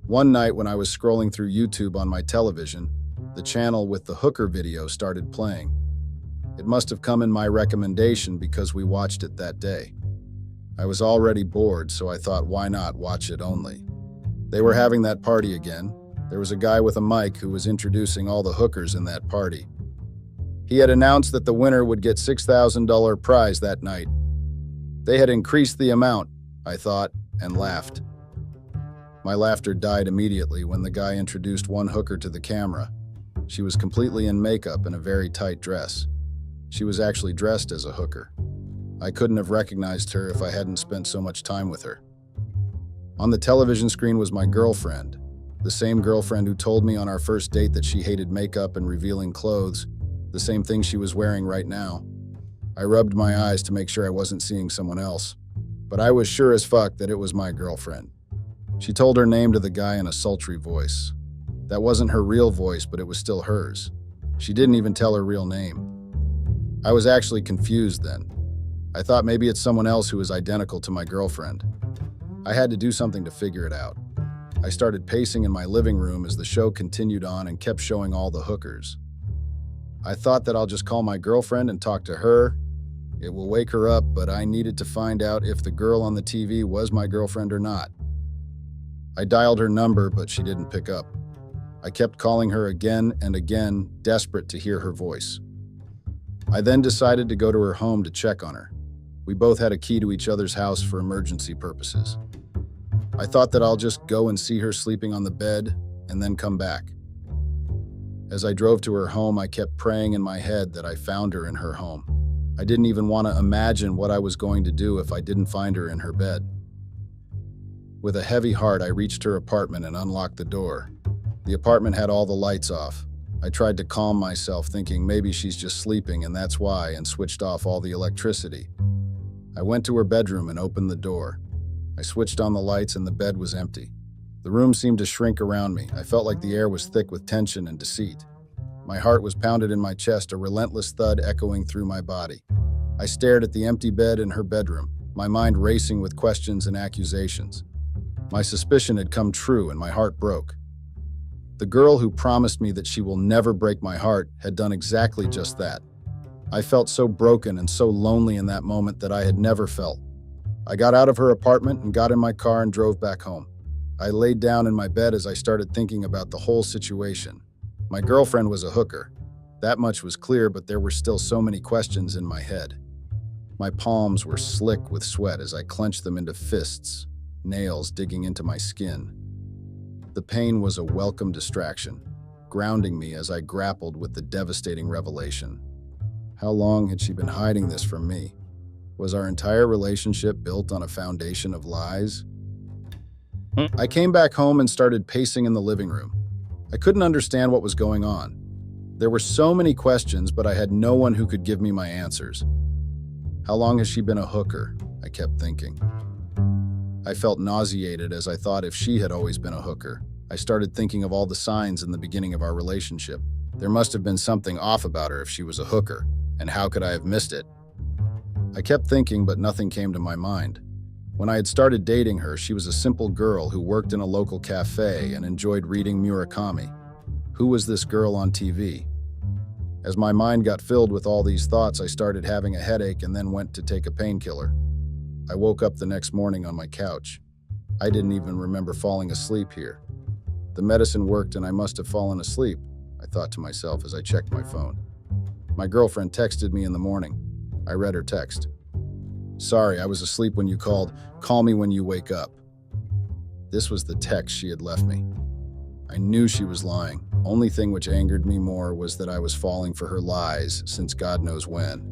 Speaker 2: One night when I was scrolling through YouTube on my television, the channel with the hooker video started playing. It must have come in my recommendation because we watched it that day. I was already bored, so I thought, why not watch it only? They were having that party again. There was a guy with a mic who was introducing all the hookers in that party. He had announced that the winner would get $6,000 prize that night. They had increased the amount, I thought, and laughed. My laughter died immediately when the guy introduced one hooker to the camera. She was completely in makeup and a very tight dress. She was actually dressed as a hooker. I couldn't have recognized her if I hadn't spent so much time with her. On the television screen was my girlfriend, the same girlfriend who told me on our first date that she hated makeup and revealing clothes, the same thing she was wearing right now. I rubbed my eyes to make sure I wasn't seeing someone else, but I was sure as fuck that it was my girlfriend. She told her name to the guy in a sultry voice. That wasn't her real voice, but it was still hers. She didn't even tell her real name. I was actually confused then. I thought maybe it's someone else who is identical to my girlfriend. I had to do something to figure it out. I started pacing in my living room as the show continued on and kept showing all the hookers. I thought that I'll just call my girlfriend and talk to her. It will wake her up, but I needed to find out if the girl on the TV was my girlfriend or not. I dialed her number, but she didn't pick up. I kept calling her again and again, desperate to hear her voice. I then decided to go to her home to check on her. We both had a key to each other's house for emergency purposes. I thought that I'll just go and see her sleeping on the bed and then come back. As I drove to her home, I kept praying in my head that I found her in her home. I didn't even want to imagine what I was going to do if I didn't find her in her bed. With a heavy heart, I reached her apartment and unlocked the door. The apartment had all the lights off. I tried to calm myself, thinking maybe she's just sleeping and that's why, and switched off all the electricity. I went to her bedroom and opened the door. I switched on the lights and the bed was empty. The room seemed to shrink around me. I felt like the air was thick with tension and deceit. My heart was pounded in my chest, a relentless thud echoing through my body. I stared at the empty bed in her bedroom, my mind racing with questions and accusations. My suspicion had come true and my heart broke. The girl who promised me that she will never break my heart had done exactly just that. I felt so broken and so lonely in that moment that I had never felt. I got out of her apartment and got in my car and drove back home. I laid down in my bed as I started thinking about the whole situation. My girlfriend was a hooker. That much was clear, but there were still so many questions in my head. My palms were slick with sweat as I clenched them into fists, nails digging into my skin. The pain was a welcome distraction, grounding me as I grappled with the devastating revelation. How long had she been hiding this from me? Was our entire relationship built on a foundation of lies? I came back home and started pacing in the living room. I couldn't understand what was going on. There were so many questions, but I had no one who could give me my answers. How long has she been a hooker? I kept thinking. I felt nauseated as I thought if she had always been a hooker. I started thinking of all the signs in the beginning of our relationship. There must have been something off about her if she was a hooker, and how could I have missed it? I kept thinking, but nothing came to my mind. When I had started dating her, she was a simple girl who worked in a local cafe and enjoyed reading Murakami. Who was this girl on TV? As my mind got filled with all these thoughts, I started having a headache and then went to take a painkiller. I woke up the next morning on my couch. I didn't even remember falling asleep here. The medicine worked and I must have fallen asleep, I thought to myself as I checked my phone. My girlfriend texted me in the morning. I read her text. "Sorry, I was asleep when you called. Call me when you wake up." This was the text she had left me. I knew she was lying. Only thing which angered me more was that I was falling for her lies since God knows when.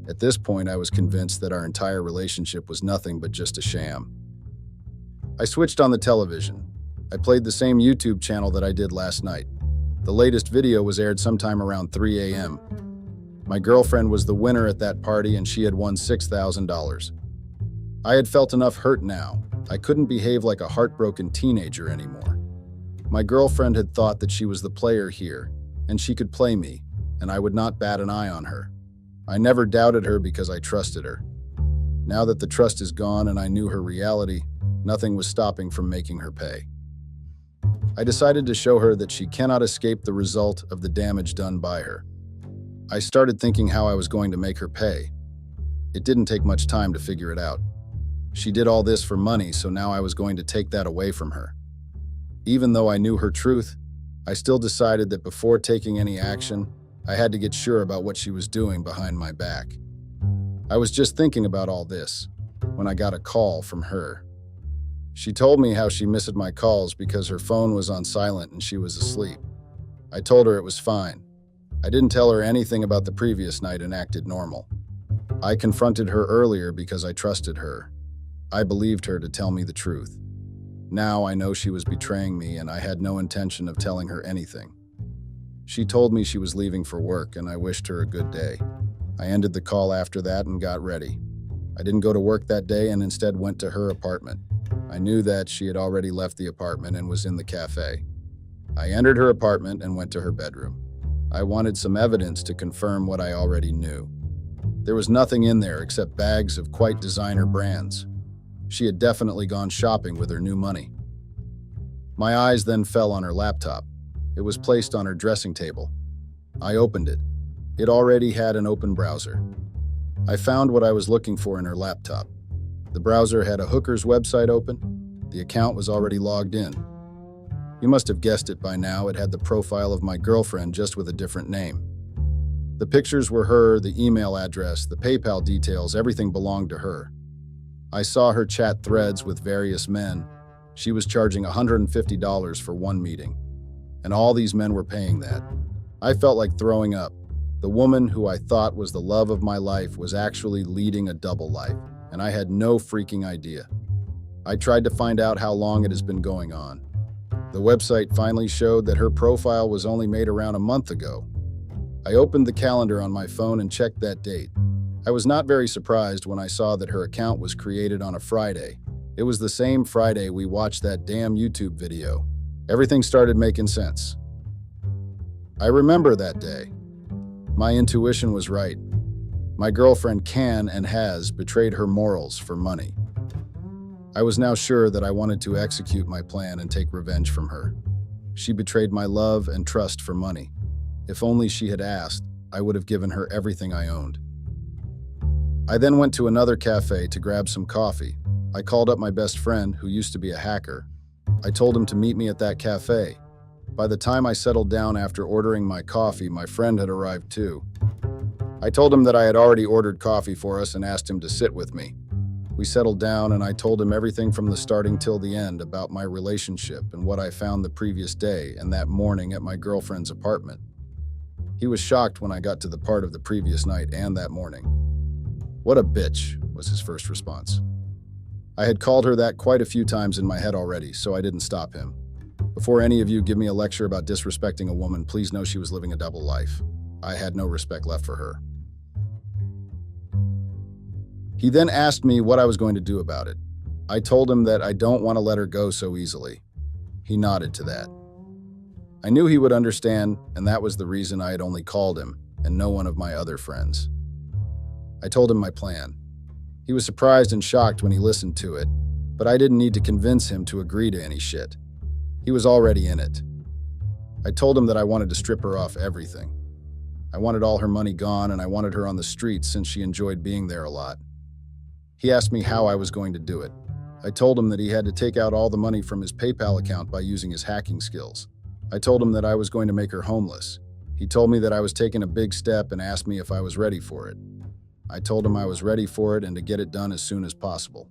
Speaker 2: At this point, I was convinced that our entire relationship was nothing but just a sham. I switched on the television. I played the same YouTube channel that I did last night. The latest video was aired sometime around 3 a.m. My girlfriend was the winner at that party and she had won $6,000. I had felt enough hurt now. I couldn't behave like a heartbroken teenager anymore. My girlfriend had thought that she was the player here, and she could play me, and I would not bat an eye on her. I never doubted her because I trusted her. Now that the trust is gone and I knew her reality, nothing was stopping from making her pay. I decided to show her that she cannot escape the result of the damage done by her. I started thinking how I was going to make her pay. It didn't take much time to figure it out. She did all this for money, so now I was going to take that away from her. Even though I knew her truth, I still decided that before taking any action, I had to get sure about what she was doing behind my back. I was just thinking about all this when I got a call from her. She told me how she missed my calls because her phone was on silent and she was asleep. I told her it was fine. I didn't tell her anything about the previous night and acted normal. I confronted her earlier because I trusted her. I believed her to tell me the truth. Now I know she was betraying me and I had no intention of telling her anything. She told me she was leaving for work and I wished her a good day. I ended the call after that and got ready. I didn't go to work that day and instead went to her apartment. I knew that she had already left the apartment and was in the cafe. I entered her apartment and went to her bedroom. I wanted some evidence to confirm what I already knew. There was nothing in there except bags of quite designer brands. She had definitely gone shopping with her new money. My eyes then fell on her laptop. It was placed on her dressing table. I opened it. It already had an open browser. I found what I was looking for in her laptop. The browser had a hooker's website open. The account was already logged in. You must have guessed it by now, it had the profile of my girlfriend just with a different name. The pictures were her, the email address, the PayPal details, everything belonged to her. I saw her chat threads with various men. She was charging $150 for one meeting, and all these men were paying that. I felt like throwing up. The woman who I thought was the love of my life was actually leading a double life, and I had no freaking idea. I tried to find out how long it has been going on. The website finally showed that her profile was only made around a month ago. I opened the calendar on my phone and checked that date. I was not very surprised when I saw that her account was created on a Friday. It was the same Friday we watched that damn YouTube video. Everything started making sense. I remember that day. My intuition was right. My girlfriend can and has betrayed her morals for money. I was now sure that I wanted to execute my plan and take revenge from her. She betrayed my love and trust for money. If only she had asked, I would have given her everything I owned. I then went to another cafe to grab some coffee. I called up my best friend, who used to be a hacker. I told him to meet me at that cafe. By the time I settled down after ordering my coffee, my friend had arrived too. I told him that I had already ordered coffee for us and asked him to sit with me. We settled down and I told him everything from the starting till the end about my relationship and what I found the previous day and that morning at my girlfriend's apartment. He was shocked when I got to the part of the previous night and that morning. "What a bitch," was his first response. I had called her that quite a few times in my head already, so I didn't stop him. Before any of you give me a lecture about disrespecting a woman, please know she was living a double life. I had no respect left for her. He then asked me what I was going to do about it. I told him that I don't want to let her go so easily. He nodded to that. I knew he would understand, and that was the reason I had only called him, and no one of my other friends. I told him my plan. He was surprised and shocked when he listened to it, but I didn't need to convince him to agree to any shit. He was already in it. I told him that I wanted to strip her off everything. I wanted all her money gone, and I wanted her on the streets since she enjoyed being there a lot. He asked me how I was going to do it. I told him that he had to take out all the money from his PayPal account by using his hacking skills. I told him that I was going to make her homeless. He told me that I was taking a big step and asked me if I was ready for it. I told him I was ready for it and to get it done as soon as possible.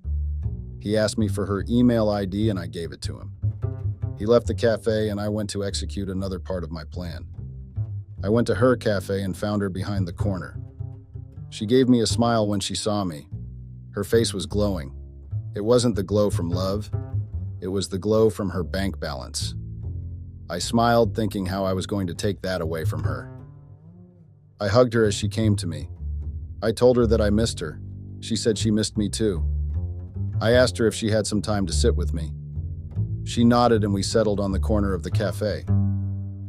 Speaker 2: He asked me for her email ID and I gave it to him. He left the cafe and I went to execute another part of my plan. I went to her cafe and found her behind the corner. She gave me a smile when she saw me. Her face was glowing. It wasn't the glow from love. It was the glow from her bank balance. I smiled, thinking how I was going to take that away from her. I hugged her as she came to me. I told her that I missed her. She said she missed me too. I asked her if she had some time to sit with me. She nodded and we settled on the corner of the cafe.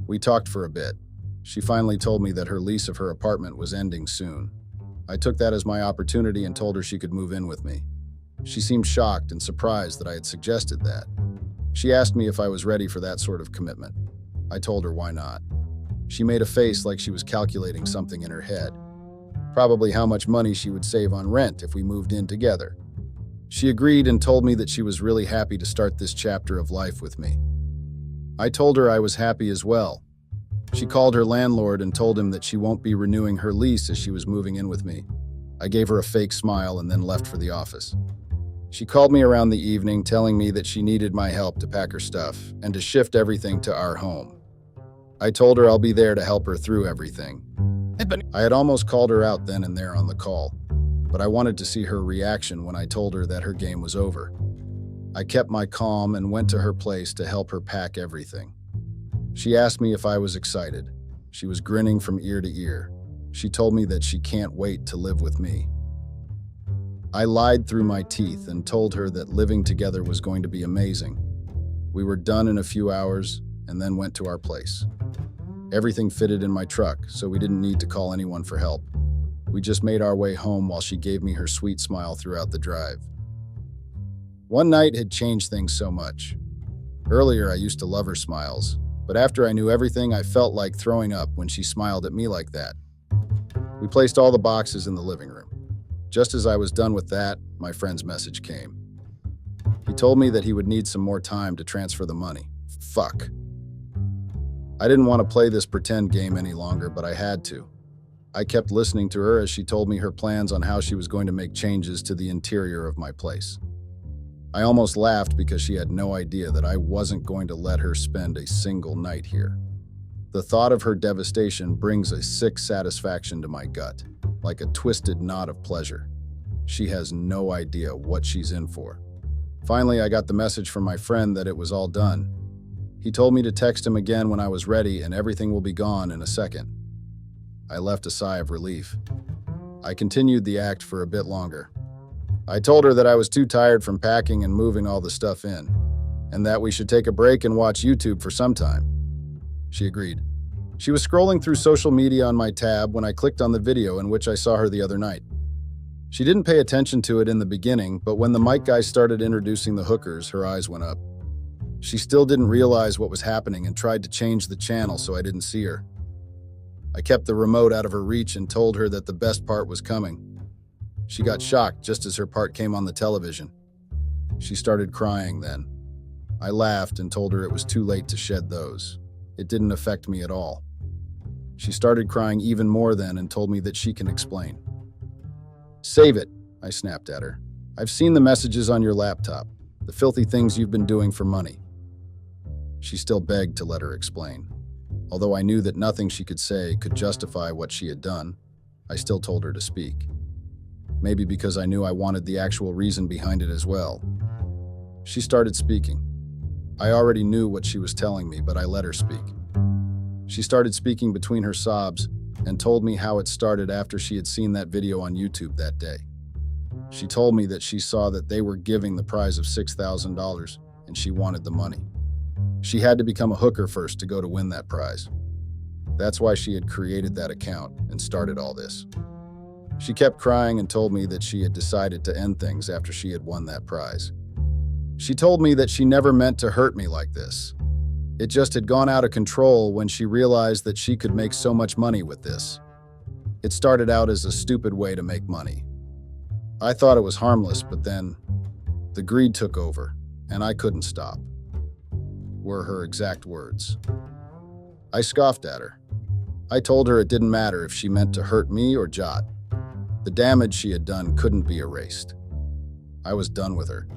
Speaker 2: We talked for a bit. She finally told me that her lease of her apartment was ending soon. I took that as my opportunity and told her she could move in with me. She seemed shocked and surprised that I had suggested that. She asked me if I was ready for that sort of commitment. I told her why not. She made a face like she was calculating something in her head. Probably how much money she would save on rent if we moved in together. She agreed and told me that she was really happy to start this chapter of life with me. I told her I was happy as well. She called her landlord and told him that she won't be renewing her lease as she was moving in with me. I gave her a fake smile and then left for the office. She called me around the evening telling me that she needed my help to pack her stuff and to shift everything to our home. I told her I'll be there to help her through everything. I had almost called her out then and there on the call, but I wanted to see her reaction when I told her that her game was over. I kept my calm and went to her place to help her pack everything. She asked me if I was excited. She was grinning from ear to ear. She told me that she can't wait to live with me. I lied through my teeth and told her that living together was going to be amazing. We were done in a few hours and then went to our place. Everything fitted in my truck, so we didn't need to call anyone for help. We just made our way home while she gave me her sweet smile throughout the drive. One night had changed things so much. Earlier, I used to love her smiles, but after I knew everything, I felt like throwing up when she smiled at me like that. We placed all the boxes in the living room. Just as I was done with that, my friend's message came. He told me that he would need some more time to transfer the money. Fuck. I didn't want to play this pretend game any longer, but I had to. I kept listening to her as she told me her plans on how she was going to make changes to the interior of my place. I almost laughed because she had no idea that I wasn't going to let her spend a single night here. The thought of her devastation brings a sick satisfaction to my gut, like a twisted knot of pleasure. She has no idea what she's in for. Finally, I got the message from my friend that it was all done. He told me to text him again when I was ready and everything will be gone in a second. I left a sigh of relief. I continued the act for a bit longer. I told her that I was too tired from packing and moving all the stuff in, and that we should take a break and watch YouTube for some time. She agreed. She was scrolling through social media on my tab when I clicked on the video in which I saw her the other night. She didn't pay attention to it in the beginning, but when the mic guy started introducing the hookers, her eyes went up. She still didn't realize what was happening and tried to change the channel so I didn't see her. I kept the remote out of her reach and told her that the best part was coming. She got shocked just as her part came on the television. She started crying then. I laughed and told her it was too late to shed those. It didn't affect me at all. She started crying even more then and told me that she can explain. "Save it," I snapped at her. "I've seen the messages on your laptop, the filthy things you've been doing for money." She still begged to let her explain. Although I knew that nothing she could say could justify what she had done, I still told her to speak. Maybe because I knew I wanted the actual reason behind it as well. She started speaking. I already knew what she was telling me, but I let her speak. She started speaking between her sobs and told me how it started after she had seen that video on YouTube that day. She told me that she saw that they were giving the prize of $6,000 and she wanted the money. She had to become a hooker first to go to win that prize. That's why she had created that account and started all this. She kept crying and told me that she had decided to end things after she had won that prize. She told me that she never meant to hurt me like this. It just had gone out of control when she realized that she could make so much money with this. It started out as a stupid way to make money. I thought it was harmless, but then the greed took over, and I couldn't stop, were her exact words. I scoffed at her. I told her it didn't matter if she meant to hurt me or Jot. The damage she had done couldn't be erased. I was done with her.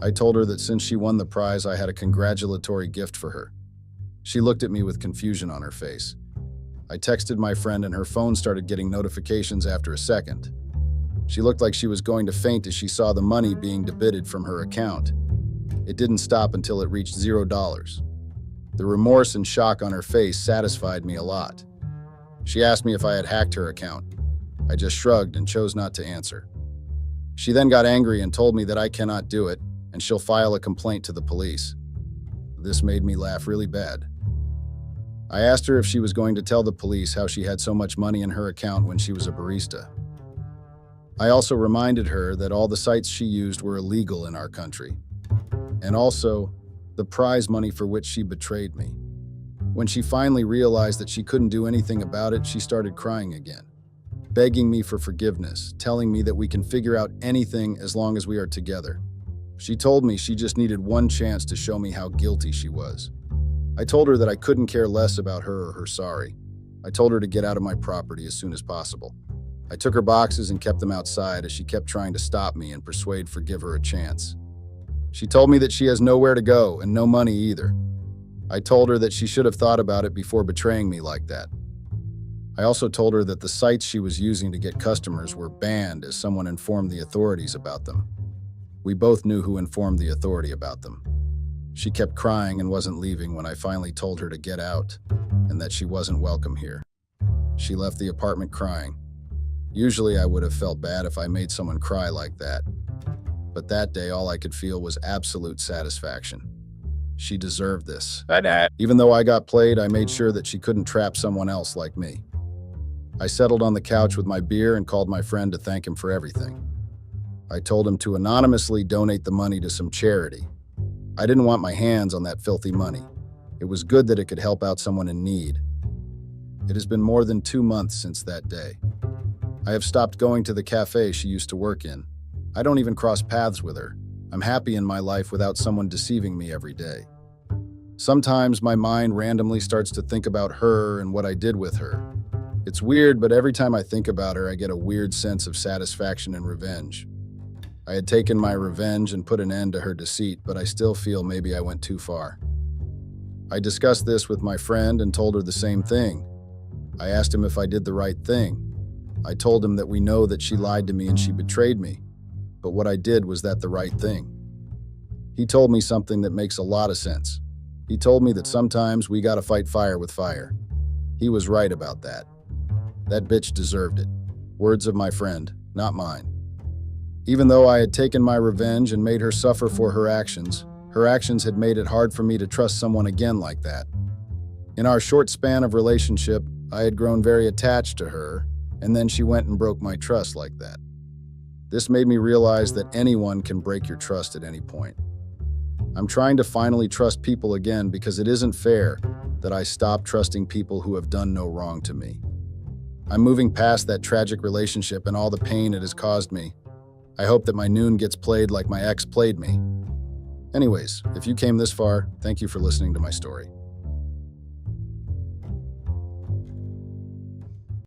Speaker 2: I told her that since she won the prize, I had a congratulatory gift for her. She looked at me with confusion on her face. I texted my friend and her phone started getting notifications after a second. She looked like she was going to faint as she saw the money being debited from her account. It didn't stop until it reached $0. The remorse and shock on her face satisfied me a lot. She asked me if I had hacked her account. I just shrugged and chose not to answer. She then got angry and told me that I cannot do it, and she'll file a complaint to the police. This made me laugh really bad. I asked her if she was going to tell the police how she had so much money in her account when she was a barista. I also reminded her that all the sites she used were illegal in our country, and also the prize money for which she betrayed me. When she finally realized that she couldn't do anything about it, she started crying again, begging me for forgiveness, telling me that we can figure out anything as long as we are together. She told me she just needed one chance to show me how guilty she was. I told her that I couldn't care less about her or her sorry. I told her to get out of my property as soon as possible. I took her boxes and kept them outside as she kept trying to stop me and forgive her a chance. She told me that she has nowhere to go and no money either. I told her that she should have thought about it before betraying me like that. I also told her that the sites she was using to get customers were banned as someone informed the authorities about them. We both knew who informed the authority about them. She kept crying and wasn't leaving when I finally told her to get out and that she wasn't welcome here. She left the apartment crying. Usually I would have felt bad if I made someone cry like that, but that day all I could feel was absolute satisfaction. She deserved this. Even though I got played, I made sure that she couldn't trap someone else like me. I settled on the couch with my beer and called my friend to thank him for everything. I told him to anonymously donate the money to some charity. I didn't want my hands on that filthy money. It was good that it could help out someone in need. It has been more than 2 months since that day. I have stopped going to the cafe she used to work in. I don't even cross paths with her, I'm happy in my life without someone deceiving me every day. Sometimes my mind randomly starts to think about her and what I did with her. It's weird, but every time I think about her, I get a weird sense of satisfaction and revenge. I had taken my revenge and put an end to her deceit, but I still feel maybe I went too far. I discussed this with my friend and told her the same thing. I asked him if I did the right thing. I told him that we know that she lied to me and she betrayed me, but what I did was that the right thing. He told me something that makes a lot of sense. He told me that sometimes we gotta fight fire with fire. He was right about that. That bitch deserved it. Words of my friend, not mine. Even though I had taken my revenge and made her suffer for her actions had made it hard for me to trust someone again like that. In our short span of relationship, I had grown very attached to her, and then she went and broke my trust like that. This made me realize that anyone can break your trust at any point. I'm trying to finally trust people again because it isn't fair that I stop trusting people who have done no wrong to me. I'm moving past that tragic relationship and all the pain it has caused me. I hope that my noon gets played like my ex played me. Anyways, if you came this far, thank you for listening to my story.